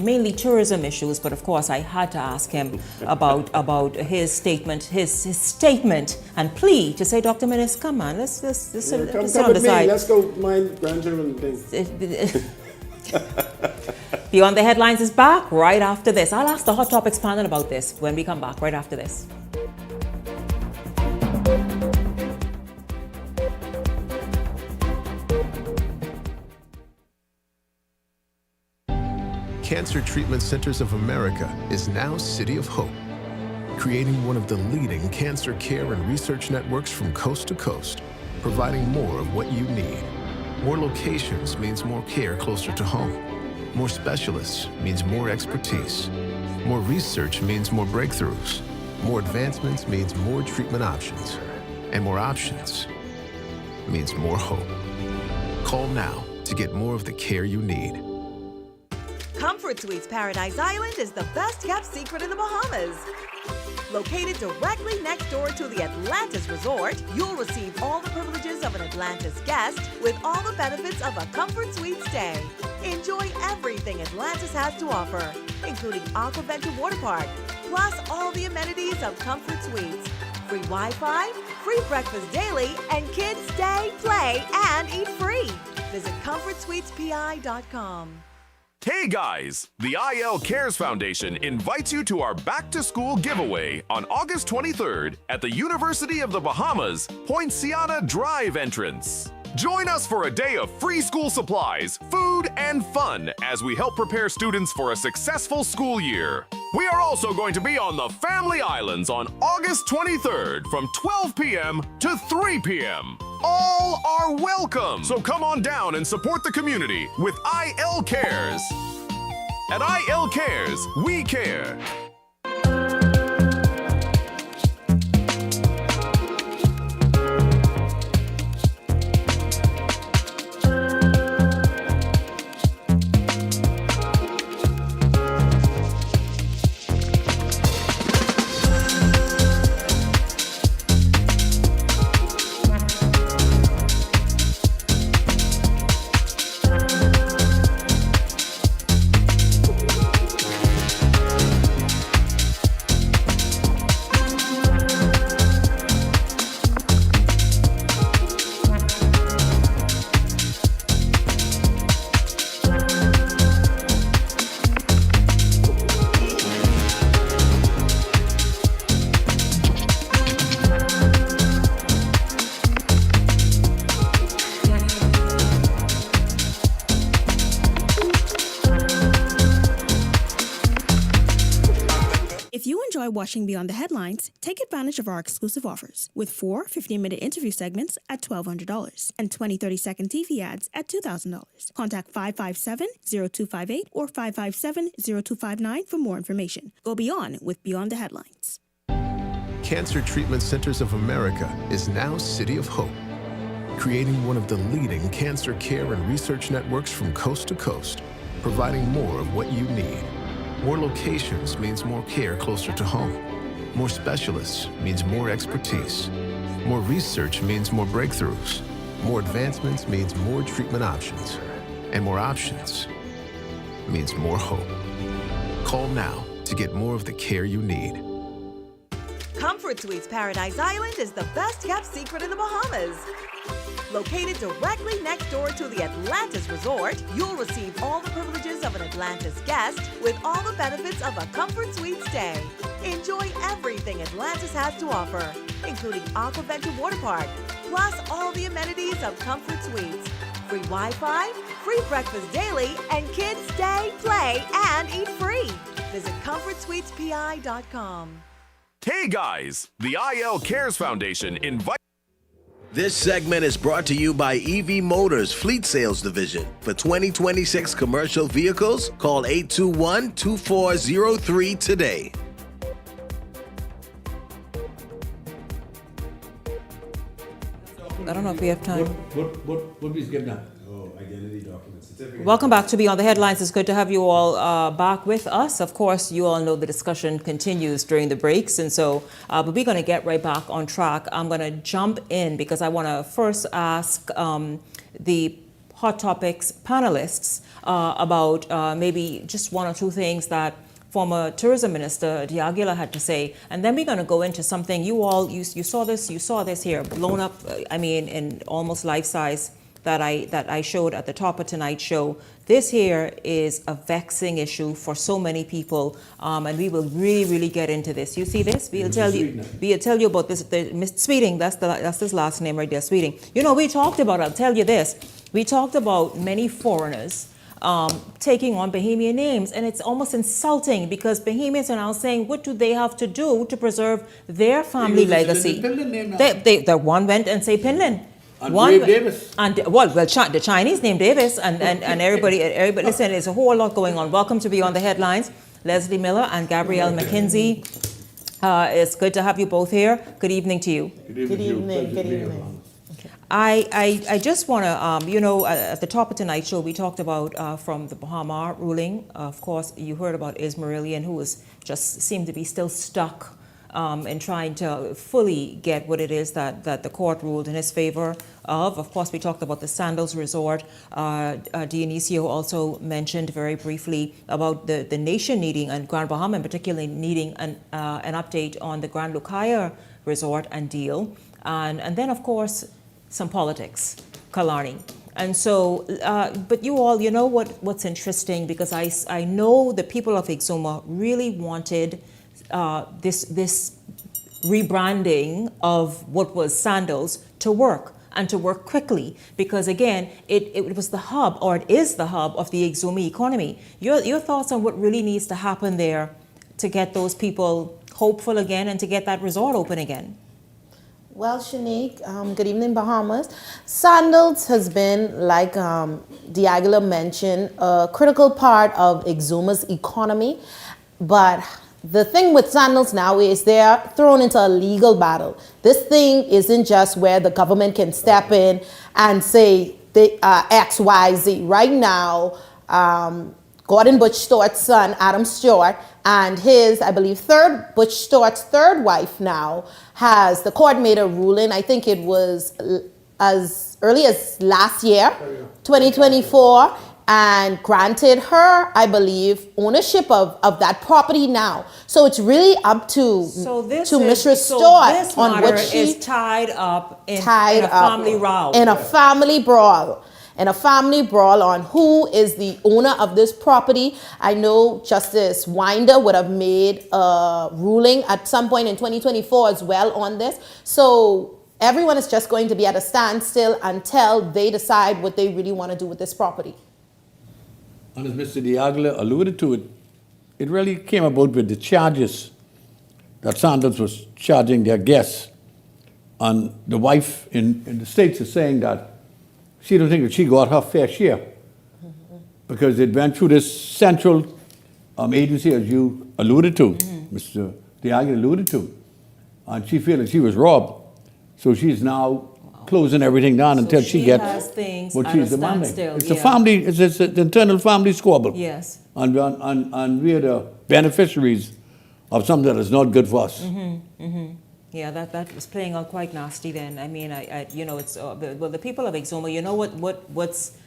mainly tourism issues, but of course I had to ask him about his statement and plea to say, Dr. Minnis, come on, let's Come sit on with the me. side. Let's go mind grandchildren things. Beyond the Headlines is back right after this. I'll ask the Hot Topics panel about this when we come back right after this. Cancer Treatment Centers of America is now City of Hope, creating one of the leading cancer care and research networks from coast to coast, providing more of what you need. More locations means more care closer to home. More specialists means more expertise. More research means more breakthroughs. More advancements means more treatment options. And more options means more hope. Call now to get more of the care you need. Comfort Suites Paradise Island is the best-kept secret in the Bahamas. Located directly next door to the Atlantis Resort, you'll receive all the privileges of an Atlantis guest with all the benefits of a Comfort Suite stay. Enjoy everything Atlantis has to offer, including Aquaventure Water Park, plus all the amenities of Comfort Suites. Free Wi-Fi, free breakfast daily, and kids stay, play, and eat free. Visit ComfortSuitesPI.com. Hey guys, the IL Cares Foundation invites you to our Back to School giveaway on August 23rd at the University of the Bahamas, Poinciana Drive entrance. Join us for a day of free school supplies, food, and fun as we help prepare students for a successful school year. We are also going to be on the Family Islands on August 23rd from 12 p.m. to 3 p.m. All are welcome, so come on down and support the community with IL Cares. At IL Cares, we care. If you enjoy watching Beyond the Headlines, take advantage of our exclusive offers with 4 15-minute interview segments at $1,200 and 20 30-second TV ads at $2,000. Contact 557-0258 or 557-0259 for more information. Go beyond with Beyond the Headlines. Cancer Treatment Centers of America is now City of Hope, creating one of the leading cancer care and research networks from coast to coast, providing more of what you need. More locations means more care closer to home. More specialists means more expertise. More research means more breakthroughs. More advancements means more treatment options. And more options means more hope. Call now to get more of the care you need. Comfort Suites Paradise Island is the best kept secret in the Bahamas. Located directly next door to the Atlantis Resort, you'll receive all the privileges of an Atlantis guest with all the benefits of a Comfort Suite stay. Enjoy everything Atlantis has to offer, including Aquaventure Water Park, plus all the amenities of Comfort Suites. Free Wi-Fi, free breakfast daily, and kids stay, play, and eat free. Visit ComfortSuitesPI.com. Hey guys, the IL Cares Foundation invites. This segment is brought to you by EV Motors Fleet Sales Division. For 2026 commercial vehicles, call 821-2403 today. I don't know if we have time. What is given up? Oh, identity documents. Welcome back to Beyond the Headlines. It's good to have you all back with us. Of course, you all know the discussion continues during the breaks, and so, but we're going to get right back on track. I'm going to jump in because I want to first ask the Hot Topics panelists about maybe just one or two things that former Tourism Minister Diagila had to say, and then we're going to go into something you saw this here blown up. I mean, in almost life size. That I showed at the top of tonight's show. This here is a vexing issue for so many people, and we will really get into this. You see this? We'll tell you about this. Sweeting, that's his last name right there, Sweeting. You know, we talked about. I'll tell you this. We talked about many foreigners taking on Bahamian names, and it's almost insulting because Bahamians are now saying, what do they have to do to preserve their family legacy? The one went and say Pinlin. Davis. And the Chinese name Davis, and everybody listen, there's a whole lot going on. Welcome to Beyond the Headlines, Leslie Miller and Gabrielle McKenzie. It's good to have you both here. Good evening to you. Good evening. I just want to, at the top of tonight's show, we talked about from the Bahama ruling. Of course, you heard about Ismailian, who seemed to be still stuck in trying to fully get what it is that the court ruled in his favor of. Of course, we talked about the Sandals Resort. Dionisio also mentioned very briefly about the nation needing, and Grand Bahama in particular, needing an update on the Grand Lucaya Resort and deal. And then, of course, some politics, Kalani. And so, but you all, you know what's interesting, because I know the people of Exuma really wanted this rebranding of what was Sandals to work, and to work quickly, because again, it was the hub, or it is the hub of the Exuma economy. Your thoughts on what really needs to happen there to get those people hopeful again and to get that resort open again? Well, Shanique, good evening, Bahamas. Sandals has been, like Diagula mentioned, a critical part of Exuma's economy. But the thing with Sandals now is they're thrown into a legal battle. This thing isn't just where the government can step in and say X, Y, Z. Right now, Gordon Butch Stewart's son, Adam Stewart, and his, I believe, Butch Stewart's third wife now, the court made a ruling, I think it was as early as last year, 2024, and granted her, I believe, ownership of that property now. So it's really up to Mistress Stewart on what she is tied up in a family row. In a family brawl. In a family brawl on who is the owner of this property. I know Justice Winder would have made a ruling at some point in 2024 as well on this. So everyone is just going to be at a standstill until they decide what they really want to do with this property. And as Mr. Diagla alluded to, it really came about with the charges that Sandals was charging their guests. And the wife in the States is saying that she don't think that she got her fair share because it went through this central agency, as you alluded to, Mr. Diagla alluded to. And she feels that she was robbed. So she's now closing everything down until she gets what she's demanding. It's a family, it's an internal family squabble. Yes. And we're the beneficiaries of something that is not good for us. Yeah, that was playing out quite nasty then. I mean, it's well, the people of Exuma, you know what's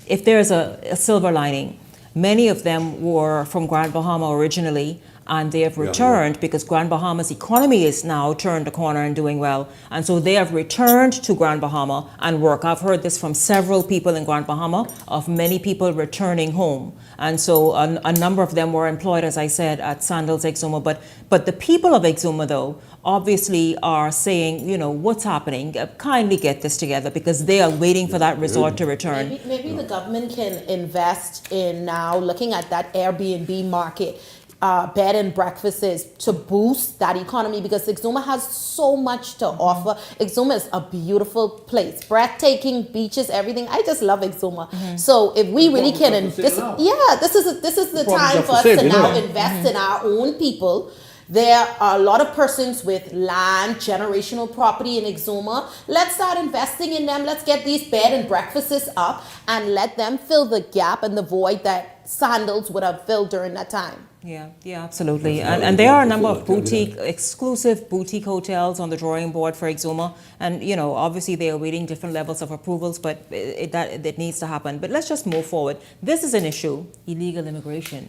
if there's a silver lining, many of them were from Grand Bahama originally, and they have returned because Grand Bahama's economy is now turned a corner and doing well. And so they have returned to Grand Bahama and work. I've heard this from several people in Grand Bahama, of many people returning home. And so a number of them were employed, as I said, at Sandals Exuma. But the people of Exuma, though, obviously are saying, what's happening? Kindly get this together, because they are waiting for that resort to return. Maybe the government can invest in now looking at that Airbnb market. Bed and breakfasts to boost that economy, because Exuma has so much to offer. Exuma is a beautiful place, breathtaking beaches, everything. I just love Exuma. So if we really can, this is the time for us to now invest in our own people. There are a lot of persons with land, generational property in Exuma. Let's start investing in them. Let's get these bed and breakfasts up and let them fill the gap and the void that Sandals would have filled during that time. Yeah, absolutely. And there are a number of exclusive boutique hotels on the drawing board for Exuma. And, obviously they are awaiting different levels of approvals, but it needs to happen. But let's just move forward. This is an issue, illegal immigration,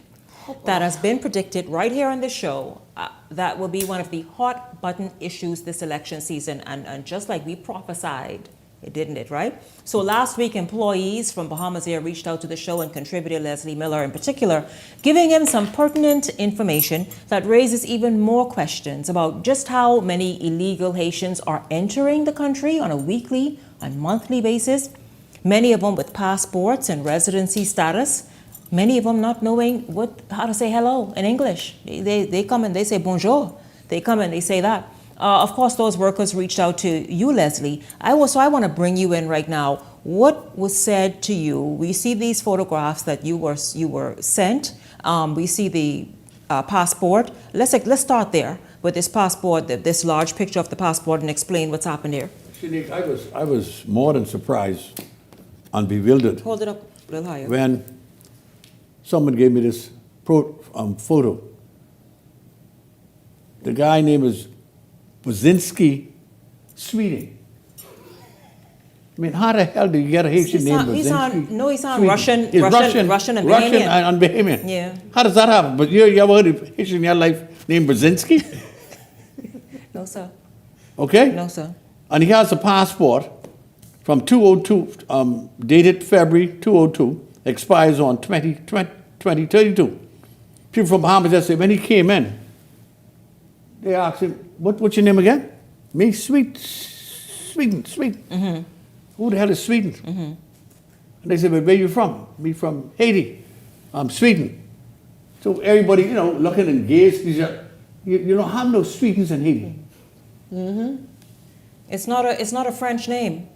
that has been predicted right here on the show. That will be one of the hot button issues this election season. And just like we prophesied, it didn't, right? So last week, employees from Bahamas Air reached out to the show, and contributor Leslie Miller in particular, giving him some pertinent information that raises even more questions about just how many illegal Haitians are entering the country on a weekly and monthly basis, many of them with passports and residency status, many of them not knowing how to say hello in English. They come and they say bonjour. They come and they say that. Of course, those workers reached out to you, Leslie. I want to bring you in right now. What was said to you? We see these photographs that you were sent. We see the passport. Let's start there with this passport, this large picture of the passport, and explain what's happened here. Shanique, I was more than surprised and bewildered. Hold it up a little higher. When someone gave me this photo. The guy name is Brzezinski Sweeting. I mean, how the hell do you get a Haitian name Brzezinski? He's on Russian and Bahamian. Russian and Bahamian. Yeah. How does that happen? But you ever heard of Haitian in your life named Brzezinski? No, sir. Okay? No, sir. And he has a passport from 202, dated February 202, expires on 2032. People from Bahamas just say, when he came in, they asked him, what's your name again? Me, Sweden. Mm-hmm. Who the hell is Sweden? Mm-hmm. And they said, well, where you from? Me from Haiti. I'm Sweden. So everybody, looking and gaze, you don't have no Swedens in Haiti. Mm-hmm. It's not a French name.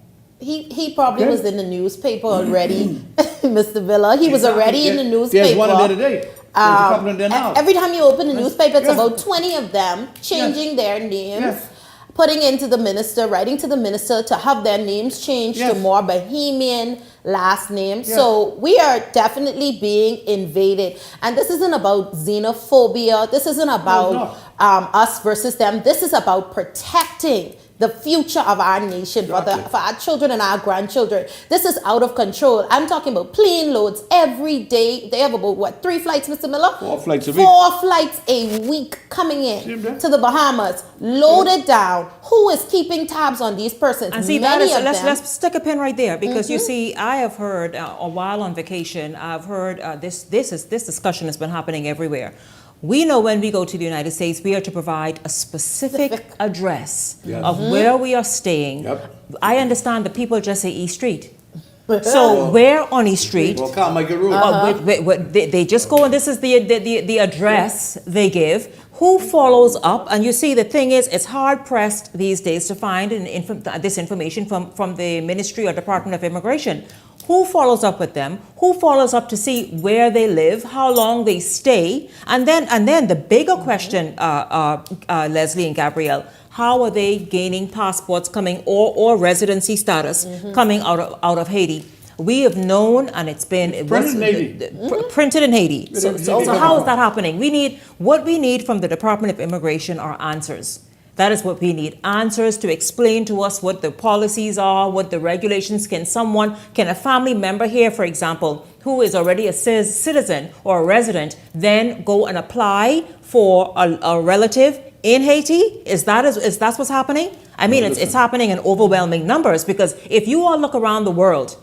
He probably was in the newspaper already, Mr. Villa. He was already in the newspaper. There's one the other day. There's a couple in there now. Every time you open the newspaper, it's about 20 of them changing their names, putting into the minister, writing to the minister to have their names changed to more Bahamian last names. So we are definitely being invaded. And this isn't about xenophobia. This isn't about us versus them. This is about protecting the future of our nation, for our children and our grandchildren. This is out of control. I'm talking about plane loads every day. They have about, 3 flights, Mr. Miller? 4 flights a week. 4 flights a week coming in to the Bahamas, loaded down. Who is keeping tabs on these persons? And see, let's stick a pin right there, because you Mhm. see, I have heard, while on vacation, I've heard this discussion has been happening everywhere. We know when we go to the United States, we are to provide a specific address of where we are staying. I understand that people just say East Street. So where on East Street? Well, can't make a rule. They just go and this is the address they give. Who follows up? And you see, the thing is, it's hard pressed these days to find this information from the Ministry or Department of Immigration. Who follows up with them? Who follows up to see where they live, how long they stay, and then the bigger question, Leslie and Gabrielle, how are they gaining passports coming or residency status coming out of Haiti? We have known, and it's been printed in Haiti. So how is that happening? What we need from the Department of Immigration are answers. That is what we need. Answers to explain to us what the policies are, what the regulations. Can a family member here, for example, who is already a citizen or a resident, then go and apply for a relative in Haiti? Is that what's happening? I mean, it's happening in overwhelming numbers, because if you all look around the world,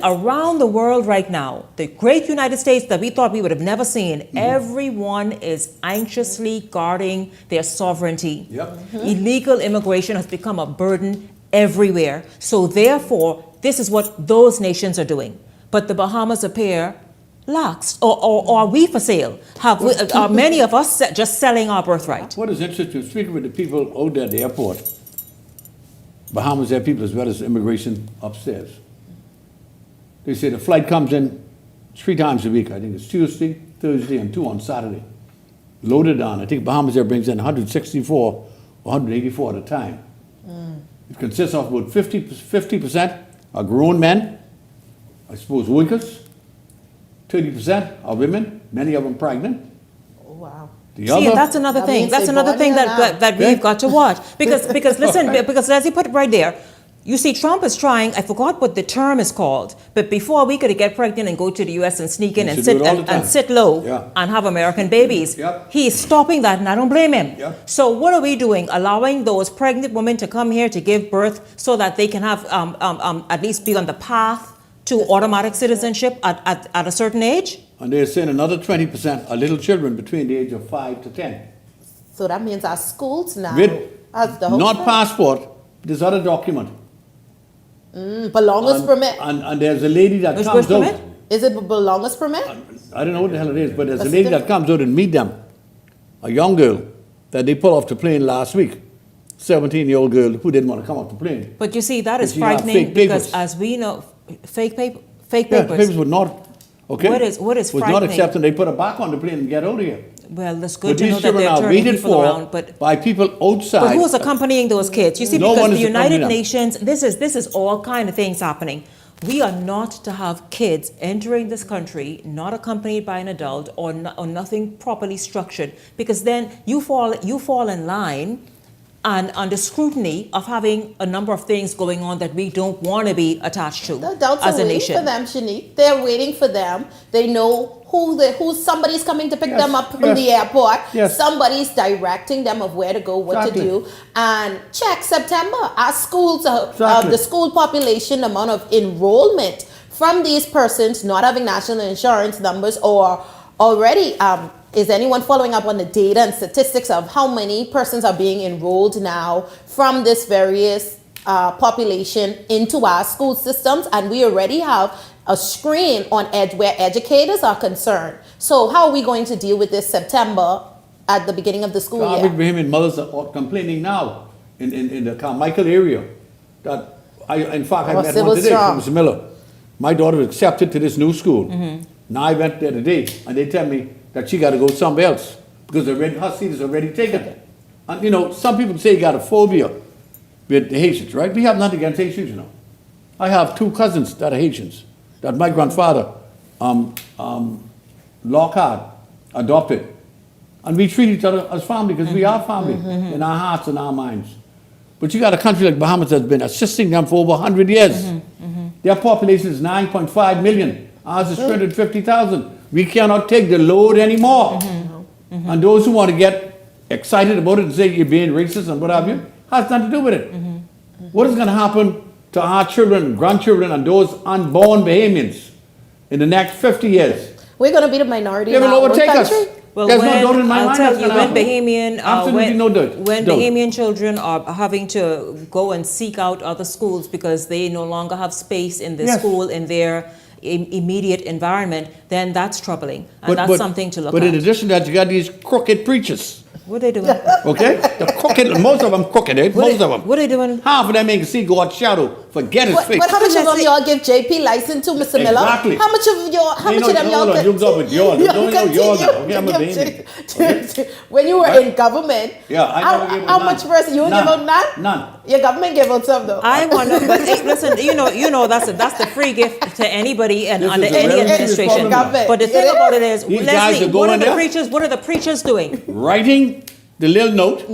around the world right now, the great United States that we thought we would have never seen, everyone is anxiously guarding their sovereignty. Illegal immigration has become a burden everywhere. So therefore, this is what those nations are doing. But the Bahamas appear lax, or are we for sale? Are many of us just selling our birthright? What is interesting, speaking with the people out there at the airport, Bahamas have people as well as immigration upstairs. They say the flight comes in 3 times a week. I think it's Tuesday, Thursday, and 2 on Saturday. Loaded on. I think Bahamas Air brings in 164 or 184 at a time. It consists of about 50% are grown men, I suppose workers. 30% are women, many of them pregnant. Oh, wow. That's another thing. That's another thing that we've got to watch. Because listen, because Leslie put it right there. You see, Trump is trying, I forgot what the term is called, but before we could get pregnant and go to the U.S. and sneak in and sit low and have American babies, he is stopping that, and I don't blame him. So what are we doing? Allowing those pregnant women to come here to give birth so that they can have at least be on the path to automatic citizenship at a certain age? And they're saying another 20% are little children between the age of 5 to 10. So that means our schools now, Not passport, but this other document. Belongers permit. And there's a lady that comes out. Is it belongers permit? I don't know what the hell it is, but there's a lady that comes out and meet them. A young girl that they pulled off the plane last week. 17-year-old girl who didn't want to come off the plane. But you see, that is frightening, because as we know, fake papers. Papers would not. Okay. What is was frightening? Not accepting. They put her back on the plane and get out of here. Well, that's good to know that they're turning people around, but by people outside. But who's accompanying those kids? You see, because the United Nations, this is all kind of things happening. We are not to have kids entering this country not accompanied by an adult or nothing properly structured, because then you fall in line, and under scrutiny of having a number of things going on that we don't want to be attached to The adults as are a waiting nation. for them, Shanique. They're waiting for them. They know who somebody's coming to pick them up from the airport. Yes. Somebody's directing them of where to go, what to do. And check September. Our schools, the school population, amount of enrollment from these persons not having national insurance numbers or already. Is anyone following up on the data and statistics of how many persons are being enrolled now from this various population into our school systems? And we already have a screen on where educators are concerned. So how are we going to deal with this September at the beginning of the school year? Bahamian mothers are complaining now in the Carmichael area that I met one today from Mr. Miller. My daughter was accepted to this new school. Now I went there today and they tell me that she got to go somewhere else because her seat is already taken. And you know, some people say you got a phobia with the Haitians, right? We have nothing against Haitians, you know. I have 2 cousins that are Haitians that my grandfather, Lockhart, adopted. And we treat each other as family because we are family in our hearts and our minds. But you got a country like Bahamas that's been assisting them for over 100 years. Their population is 9.5 million. Ours is 350,000. We cannot take the load anymore. And those who want to get excited about it and say you're being racist and what have you, has nothing to do with it. What is going to happen to our children, grandchildren, and those unborn Bahamians in the next 50 years? We're going to be the minority They in will our own overtake us. country. Well, There's when, no doubt in my I'll mind tell that's you, gonna when happen. Bahamian, Absolutely no doubt. when Doubt. Bahamian children are having to go and seek out other schools because they no longer have space in the Yes. school in their immediate environment, then that's troubling, and that's something to look But at. in addition to that, you got these crooked preachers. What are they doing? Okay? The crooked, most of them crooked, most of them. What are they doing? Half of them ain't see God's shadow. Forget his face. But how much of them y'all give JP license to, Mr. Miller? Exactly. How much of them y'all You go with yours. y'all Don't know yours now. Okay, continue I'm a to Bahamian. give when you were in government? Yeah, I never gave out How none. much first? You give out none? None. Your government gave out some though. I wonder, but hey, listen, you know that's the free gift to anybody and This under is a any very serious administration. problem. But the thing about it is, These guys Leslie, are going there. what are the preachers doing? Writing the little note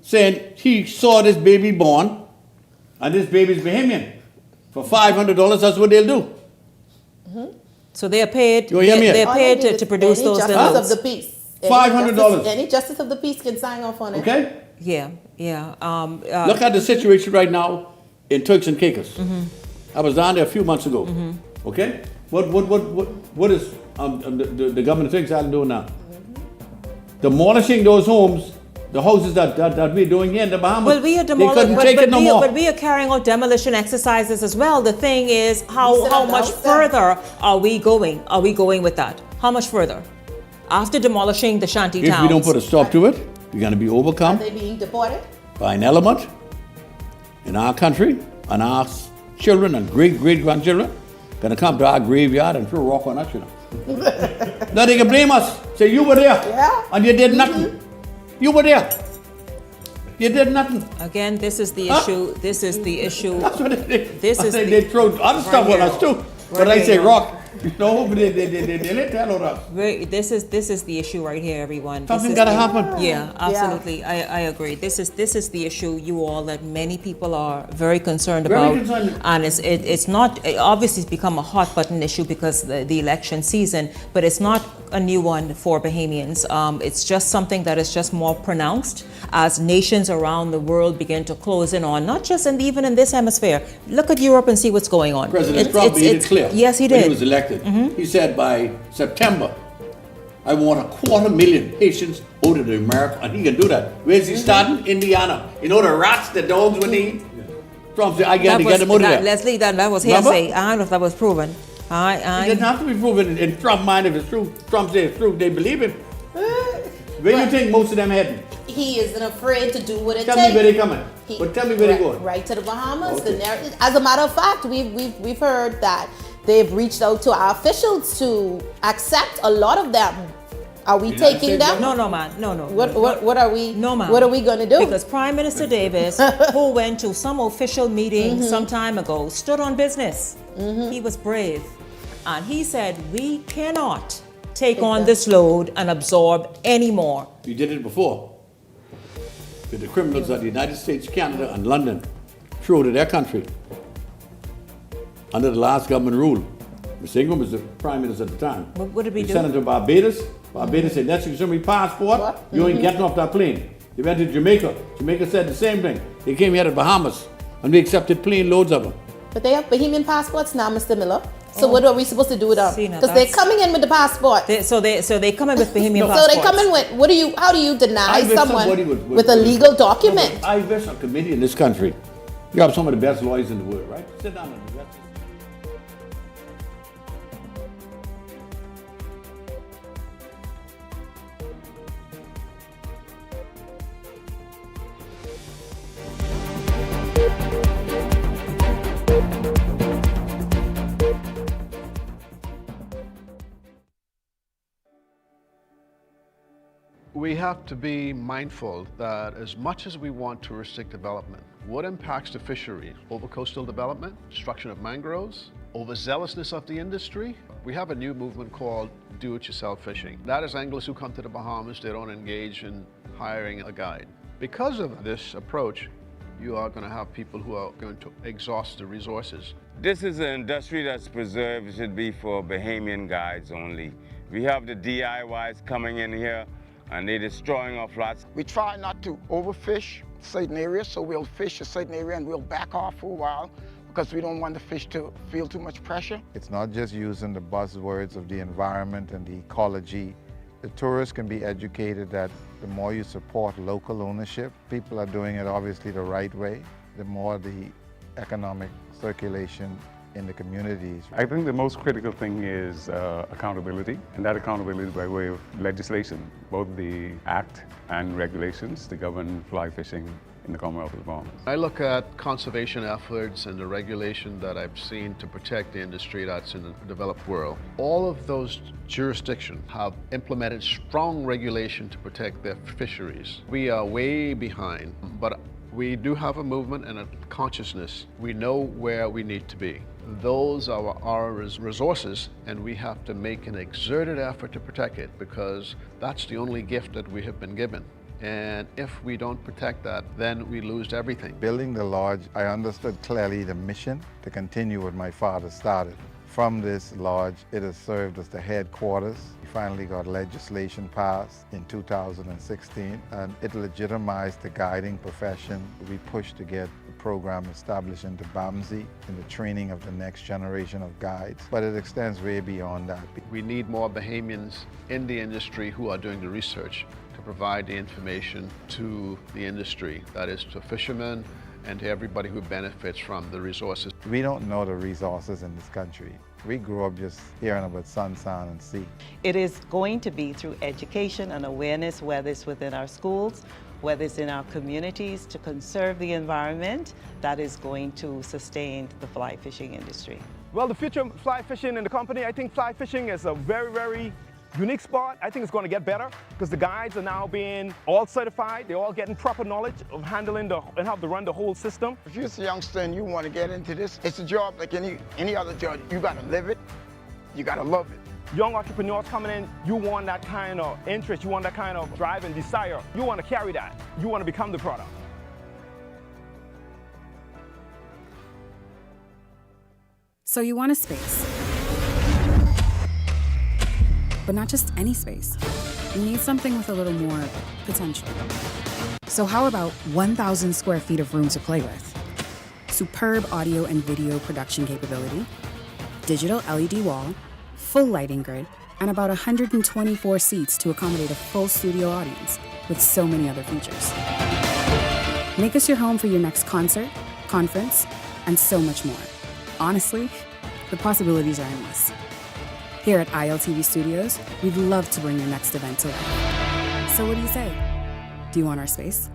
saying he saw this baby born and this baby's Bahamian. For $500, that's what they'll do. So they are paid. You hear me? They're paid to produce Any those justice little of the peace. $500. Any justice of the peace can sign off on it. Okay? Yeah. Look at the situation right now in Turks and Caicos. I was down there a few months ago. Okay? What is the government of Turks Island doing now? Demolishing those homes, the houses that we're doing here in the Bahamas. Well, we are they couldn't take it no more. but we are carrying out demolition exercises as well. The thing is, how much further are we going? Are we going with that? How much further? After demolishing the shanty If towns. we don't put a stop to it, we're going to be overcome Are they being deported? by an element in our country, and our children and great-great-grandchildren going to come to our graveyard and throw a rock on us, you know. Now they can blame us. Say, you were there, and you did nothing. You were there. You did nothing. Again, this is the issue. This is the issue. That's what they This is they throw other stuff on us too. But I say rock. You know, they let that on us. This is the issue right here, everyone. Something gotta happen. Yeah, absolutely. I agree. This is the issue, you all, that many people are very concerned about. And it's not, obviously it's become a hot button issue because the election season, but it's not a new one for Bahamians. It's just something that is just more pronounced as nations around the world begin to close in on, not just even in this hemisphere. Look at Europe and see what's going on. President Trump made it clear. Yes, he did. When he was elected. He said by September, I want 250,000 Haitians out of America, and he can do that. Where's he starting? Indiana. You know the rats the dogs would need? Trump said, I got to get them out of there. Leslie, that was Remember? hearsay. I don't know if that was proven. It doesn't have to be proven in Trump's mind if it's true. Trump says it's true, they believe him. Where do you think most of them heading? He isn't afraid to do what it Tell takes. me where they coming. But tell me where they going. Right to the Bahamas. Okay. As a matter of fact, we've heard that they've reached out to our officials to accept a lot of them. Are we taking them? No, man. No. What are we? No, ma'am. What are we going to do? Because Prime Minister Davis, who went to some official meeting some time ago, stood on business. He was brave. And he said, we cannot take on this load and absorb any more. You did it before. with the criminals of the United States, Canada, and London through to their country under the last government rule. Mr. Ingram was the prime minister at the time. What would it be He doing? sent them to Barbados. Barbados said, that's your passport, you ain't getting off that plane. They went to Jamaica. Jamaica said the same thing. They came here to Bahamas, and we accepted plane loads of them. But they have Bahamian passports now, Mr. Miller. So what are we supposed to do with them? See, now Because they're that's- coming in with the passport. So they come in with Bahamian So passports. they come in with, how do you deny I wish someone somebody with a legal document? I wish a committee in this country, you have some of the best lawyers in the world, right? Sit down and investigate. We have to be mindful that as much as we want touristic development, what impacts the fishery? Over-coastal development, destruction of mangroves, overzealousness of the industry. We have a new movement called do-it-yourself fishing. That is anglers who come to the Bahamas, they don't engage in hiring a guide. Because of this approach, you are going to have people who are going to exhaust the resources. This is an industry that's preserved. It should be for Bahamian guides only. We have the DIYs coming in here and they're destroying our flats. We try not to overfish certain areas, so we'll fish a certain area and we'll back off for a while because we don't want the fish to feel too much pressure. It's not just using the buzzwords of the environment and the ecology. The tourists can be educated that the more you support local ownership, people are doing it obviously the right way, the more the economic circulation in the communities. I think the most critical thing is accountability, and that accountability by way of legislation, both the act and regulations to govern fly fishing in the Commonwealth of the Bahamas. I look at conservation efforts and the regulation that I've seen to protect the industry that's in the developed world. All of those jurisdictions have implemented strong regulation to protect their fisheries. We are way behind, but we do have a movement and a consciousness. We know where we need to be. Those are our resources, and we have to make an exerted effort to protect it because that's the only gift that we have been given. And if we don't protect that, then we lose everything. Building the lodge, I understood clearly the mission to continue what my father started. From this lodge, it has served as the headquarters. We finally got legislation passed in 2016, and it legitimized the guiding profession. We pushed to get the program established into BAMSI in the training of the next generation of guides, but it extends way beyond that. We need more Bahamians in the industry who are doing the research to provide the information to the industry, that is to fishermen and to everybody who benefits from the resources. We don't know the resources in this country. We grew up just hearing about sun, sand, and sea. It is going to be through education and awareness, whether it's within our schools, whether it's in our communities, to conserve the environment, that is going to sustain the fly fishing industry. Well, the future of fly fishing in the company, I think fly fishing is a very, very unique spot. I think it's going to get better because the guides are now being all certified. They're all getting proper knowledge of handling and how to run the whole system. If you're a youngster and you want to get into this, it's a job like any other job. You got to live it. You got to love it. Young entrepreneurs coming in, you want that kind of interest. You want that kind of drive and desire. You want to carry that. You want to become the product. So you want a space. But not just any space. You need something with a little more potential. So how about 1,000 square feet of room to play with? Superb audio and video production capability, digital LED wall, full lighting grid, and about 124 seats to accommodate a full studio audience with so many other features. Make us your home for your next concert, conference, and so much more. Honestly, the possibilities are endless. Here at ILTV Studios, we'd love to bring your next event to life. So what do you say? Do you want our space?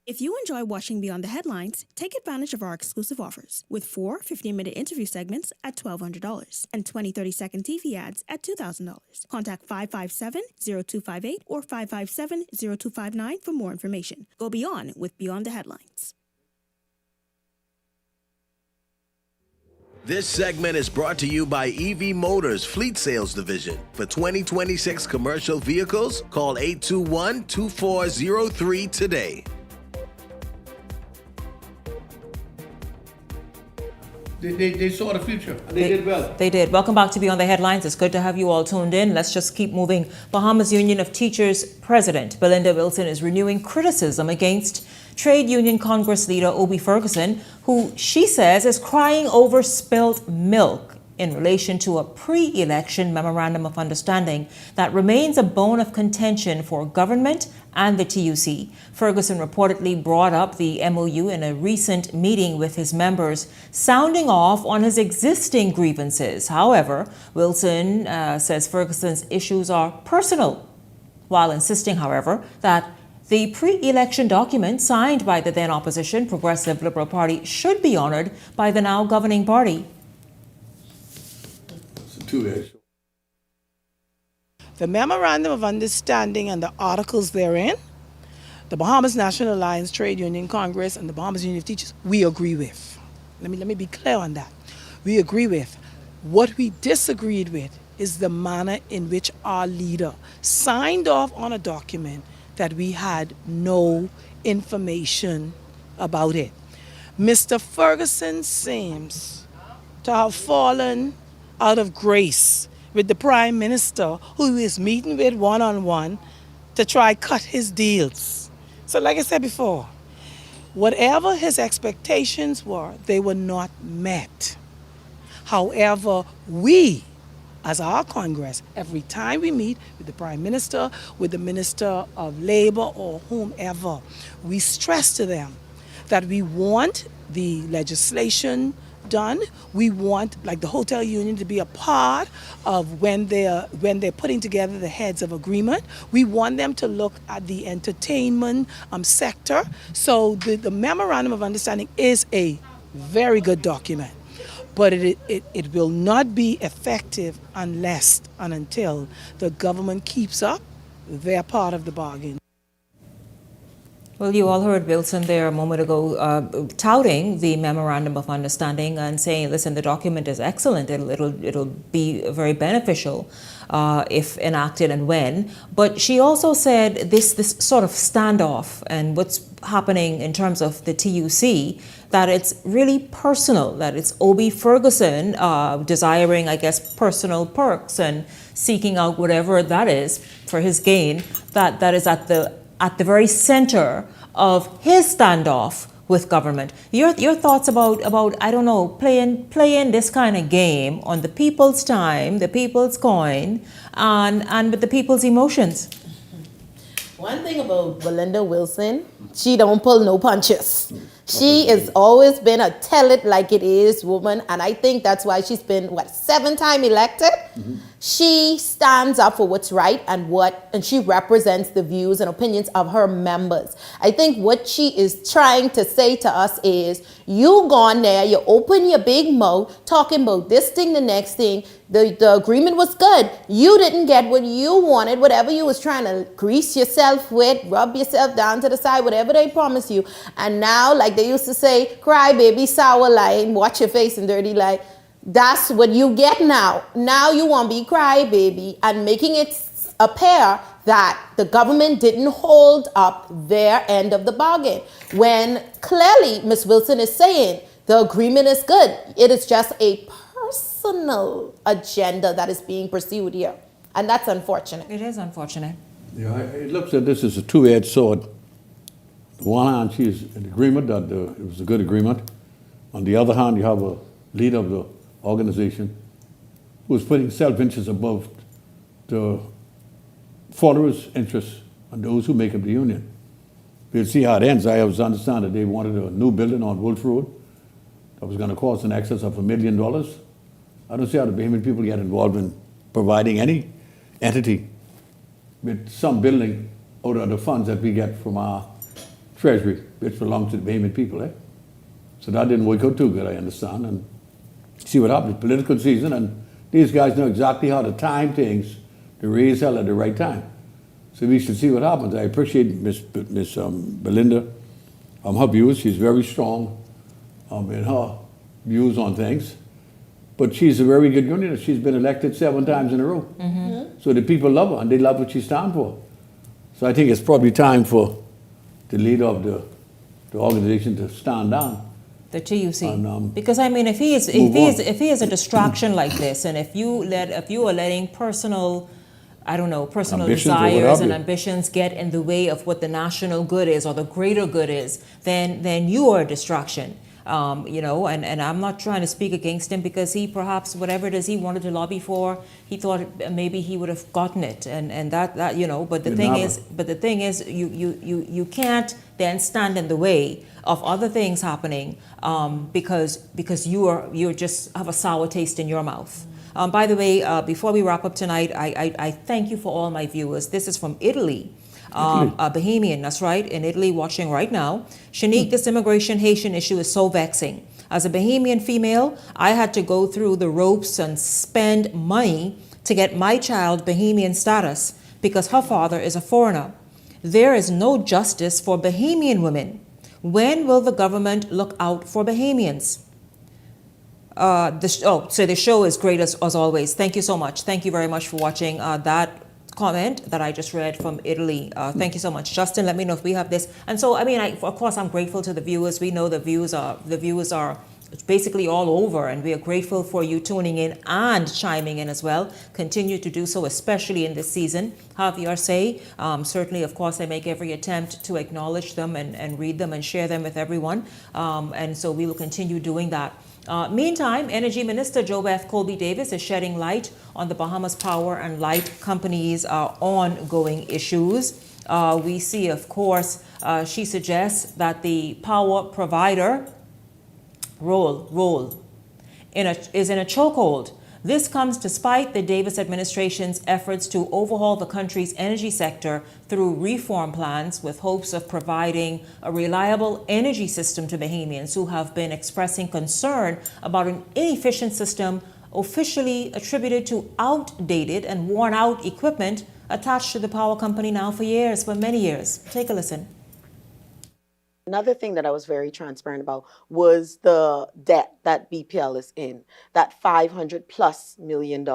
If you enjoy watching Beyond the Headlines, take advantage of our exclusive offers with 4 15-minute interview segments at $1,200 and 20 30-second TV ads at $2,000. Contact 557-0258 or 557-0259 for more information. Go beyond with Beyond the Headlines. This segment is brought to you by EV Motors Fleet Sales Division. For 2026 commercial vehicles, call 821-2403 today. They saw the future. They did well. They did. Welcome back to Beyond the Headlines. It's good to have you all tuned in. Let's just keep moving. Bahamas Union of Teachers President Belinda Wilson is renewing criticism against Trade Union Congress leader Obie Ferguson, who she says is crying over spilt milk in relation to a pre-election memorandum of understanding that remains a bone of contention for government and the TUC. Ferguson reportedly brought up the MOU in a recent meeting with his members, sounding off on his existing grievances. However, Wilson says Ferguson's issues are personal, while insisting, however, that the pre-election document signed by the then opposition Progressive Liberal Party should be honored by the now governing party. The Memorandum of Understanding and the articles therein, the Bahamas National Alliance Trade Union Congress and the Bahamas Union of Teachers, we agree with. Let me be clear on that. We agree with. What we disagreed with is the manner in which our leader signed off on a document that we had no information about it. Mr. Ferguson seems to have fallen out of grace with the Prime Minister, who is meeting with one-on-one to try cut his deals. So like I said before, whatever his expectations were, they were not met. However, we, as our Congress, every time we meet with the Prime Minister, with the Minister of Labor or whomever, we stress to them that we want the legislation done. We want, like the hotel union, to be a part of when they're putting together the heads of agreement. We want them to look at the entertainment sector. So the memorandum of understanding is a very good document, but it will not be effective unless and until the government keeps up their part of the bargain. Well, you all heard Wilson there a moment ago touting the Memorandum of Understanding and saying, listen, the document is excellent. It'll be very beneficial if enacted and when. But she also said this sort of standoff and what's happening in terms of the TUC, that it's really personal, that it's Obie Ferguson desiring, I guess, personal perks and seeking out whatever that is for his gain, that is at the very center of his standoff with government. Your thoughts about I don't know, playing this kind of game on the people's time, the people's coin, and with the people's emotions. One thing about Belinda Wilson, she don't pull no punches. She has always been a tell it like it is woman, and I think that's why she's been, 7-time elected? Mm-hmm. She stands up for what's right and she represents the views and opinions of her members. I think what she is trying to say to us is, you gone there, you open your big mouth, talking about this thing, the next thing, the agreement was good. You didn't get what you wanted, whatever you was trying to grease yourself with, rub yourself down to the side, whatever they promised you. And now, like they used to say, cry baby, sour line, watch your face and dirty lie. That's what you get now. Now you want to be cry baby and making it appear that the government didn't hold up their end of the bargain. When clearly Ms. Wilson is saying the agreement is good. It is just a personal agenda that is being pursued here. And that's unfortunate. It is unfortunate. Yeah, it looks like this is a two-edged sword. On the one hand, she's in agreement that it was a good agreement. On the other hand, you have a leader of the organization who is putting self-interest above the followers' interests and those who make up the union. We'll see how it ends. I understand that they wanted a new building on Wolf Road that was going to cost in excess of $1 million. I don't see how the Bahamian people get involved in providing any entity with some building out of the funds that we get from our treasury, which belongs to the Bahamian people. So that didn't work out too good, I understand. And see what happens. Political season, and these guys know exactly how to time things to raise hell at the right time. So we should see what happens. I appreciate Miss Belinda, her views. She's very strong in her views on things. But she's a very good unionist. She's been elected 7 times in a row. So the people love her, and they love what she stands for. So I think it's probably time for the leader of the organization to stand down. The TUC. Because I mean, if he is a distraction like this, and if you are letting personal desires and ambitions get in the way of what the national good is or the greater good is, then you are a distraction. And I'm not trying to speak against him, because he perhaps, whatever it is he wanted to lobby for, he thought maybe he would have gotten it, and that but the thing is you can't then stand in the way of other things happening, because you just have a sour taste in your mouth. By the way, before we wrap up tonight, I thank you for all my viewers. This is from Italy. A Bahamian, that's right, in Italy, watching right now. Shanique, this immigration Haitian issue is so vexing. As a Bahamian female, I had to go through the ropes and spend money to get my child Bahamian status because her father is a foreigner. There is no justice for Bahamian women. When will the government look out for Bahamians? So the show is great as always. Thank you so much. Thank you very much for watching that comment that I just read from Italy. Thank you so much. Justin, let me know if we have this. And so, I mean, of course, I'm grateful to the viewers. We know the views are basically all over, and we are grateful for you tuning in and chiming in as well. Continue to do so, especially in this season. Javier say, certainly, of course, I make every attempt to acknowledge them and read them and share them with everyone. And so we will continue doing that. Meantime, Energy Minister JoBeth Colby Davis is shedding light on the Bahamas Power and Light Company's ongoing issues. We see, of course, she suggests that the power provider role is in a chokehold. This comes despite the Davis administration's efforts to overhaul the country's energy sector through reform plans with hopes of providing a reliable energy system to Bahamians who have been expressing concern about an inefficient system officially attributed to outdated and worn-out equipment attached to the power company now for many years. Take a listen. Another thing that I was very transparent about was the debt that BPL is in, that $500+ million.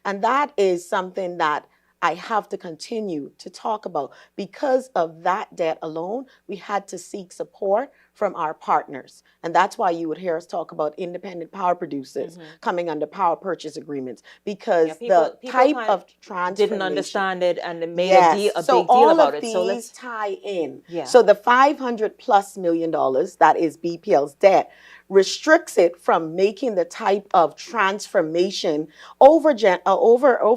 And that is something that I have to continue to talk about. Because of that debt alone, we had to seek support from our partners. And that's why you would hear us talk about independent power producers coming under power purchase agreements, because the type of transformation didn't understand it and they made a big deal about it. So let's tie in. So the $500+ million that is BPL's debt restricts it from making the type of transformation over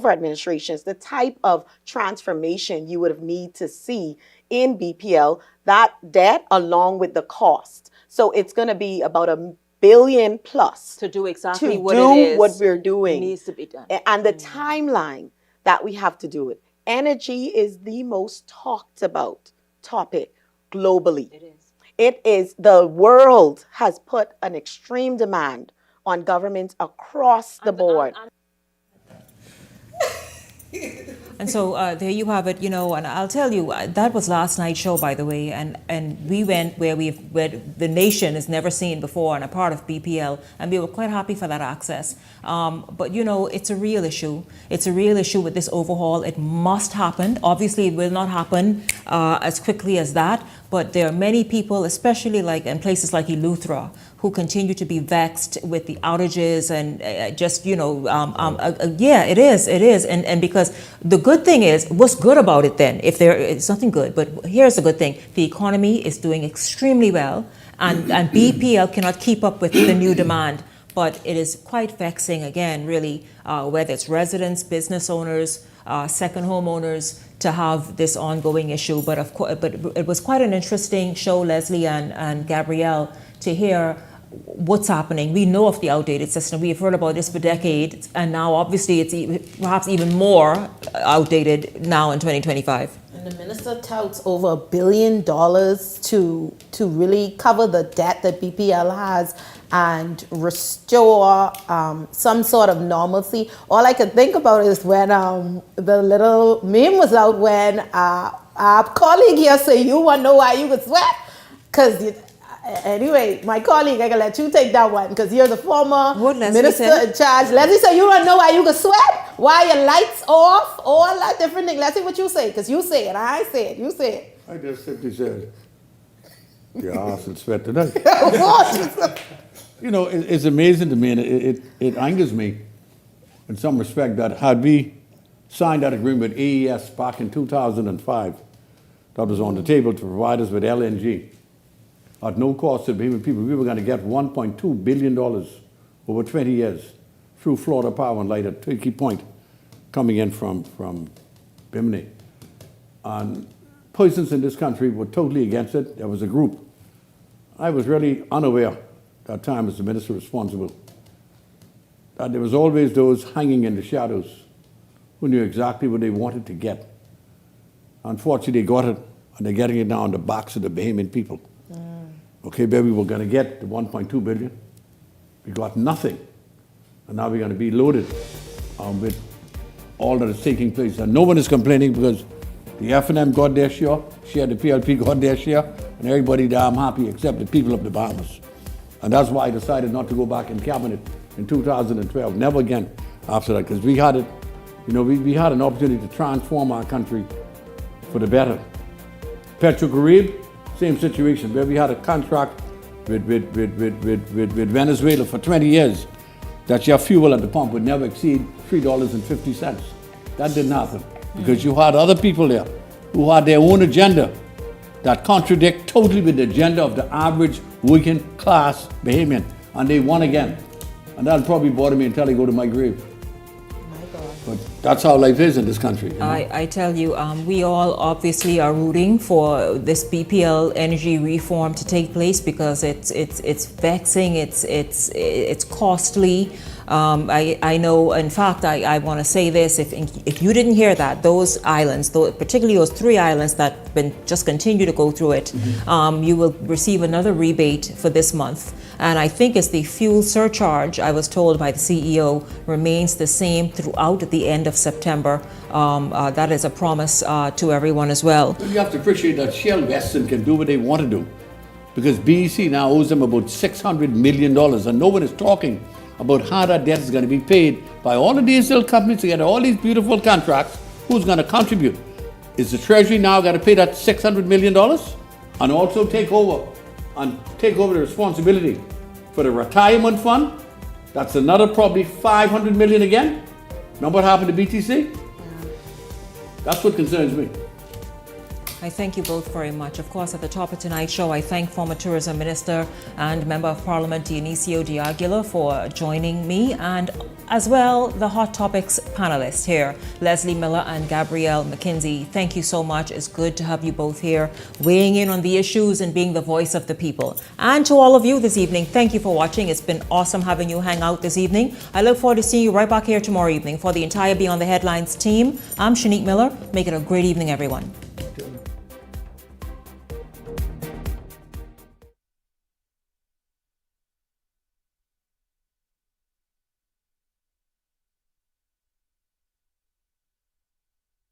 administrations, the type of transformation you would have need to see in BPL, that debt along with the cost. So it's going to be about $1 billion+ to do exactly to what do it is what we're doing. Needs to be done. And the timeline that we have to do it. Energy is the most talked about topic globally. It is. It is, the world has put an extreme demand on governments across the board. And so there you have it, and I'll tell you, that was last night's show, by the way, and we went where the nation has never seen before and a part of BPL, and we were quite happy for that access. But, it's a real issue. It's a real issue with this overhaul. It must happen. Obviously, it will not happen as quickly as that, but there are many people, especially like in places like Eleuthera, who continue to be vexed with the outages and it is. And because the good thing is, what's good about it then? It's nothing good, but here's the good thing. The economy is doing extremely well and BPL cannot keep up with the new demand. But it is quite vexing, again, really, whether it's residents, business owners, second homeowners, to have this ongoing issue. But of course, but it was quite an interesting show, Leslie and Gabrielle, to hear what's happening. We know of the outdated system. We have heard about this for decades, and now obviously it's perhaps even more outdated now in 2025. And the minister touts over $1 billion to really cover the debt that BPL has and restore some sort of normalcy. All I could think about is when the little meme was out when our colleague here said, you want to know why you could sweat? Because Anyway, my colleague, I can let you take that one because you're the former Leslie minister say? in charge. Leslie said you don't know why you can sweat, why your lights off, all that different thing. Let's see what you say, because you say it, I say it, you say it. I just simply said, your ass will sweat tonight. You know, it's amazing to me, and it angers me in some respect that had we signed that agreement with AES back in 2005, that was on the table to provide us with LNG at no cost to the Bahamian people, we were going to get $1.2 billion over 20 years through Florida Power and Light at Turkey Point coming in from Bimini. And persons in this country were totally against it. There was a group. I was really unaware at that time as the minister responsible that there was always those hanging in the shadows who knew exactly what they wanted to get. Unfortunately, they got it, and they're getting it now on the backs of the Bahamian people. Okay, where we were going to get the 1.2 billion, we got nothing. And now we're going to be loaded with all that is taking place. And no one is complaining because the F&M got their share, the PLP got their share, and everybody damn happy except the people of the Bahamas. And that's why I decided not to go back in cabinet in 2012, never again after that, because we had it, you know, we had an opportunity to transform our country for the better. Petro-Carib, same situation, where we had a contract with Venezuela for 20 years that your fuel at the pump would never exceed $3.50. That didn't happen because you had other people there who had their own agenda that contradict totally with the agenda of the average working class Bahamian, and they won again. And that'll probably bother me until I go to my grave. But that's how life is in this country. You know? I tell you, we all obviously are rooting for this BPL energy reform to take place because it's vexing, it's costly. I know, in fact, I want to say this, if you didn't hear that, those islands, particularly those 3 islands that just continue to go through it, you will receive another rebate for this month. And I think it's the fuel surcharge, I was told by the CEO, remains the same throughout the end of September. That is a promise to everyone as well. You have to appreciate that Shell Weston can do what they want to do because BEC now owes them about $600 million and no one is talking about how that debt is going to be paid by all of these little companies to get all these beautiful contracts. Who's going to contribute? Is the Treasury now going to pay that $600 million and also take over the responsibility for the retirement fund? That's another probably $500 million again. Remember what happened to BTC? That's what concerns me. I thank you both very much. Of course, at the top of tonight's show, I thank former Tourism Minister and Member of Parliament Dionisio de Aguila for joining me, and as well the Hot Topics panelists here, Leslie Miller and Gabrielle McKinsey. Thank you so much. It's good to have you both here, weighing in on the issues and being the voice of the people. And to all of you this evening, thank you for watching. It's been awesome having you hang out this evening. I look forward to seeing you right back here tomorrow evening. For the entire Beyond the Headlines team, I'm Shanique Miller. Make it a great evening, everyone.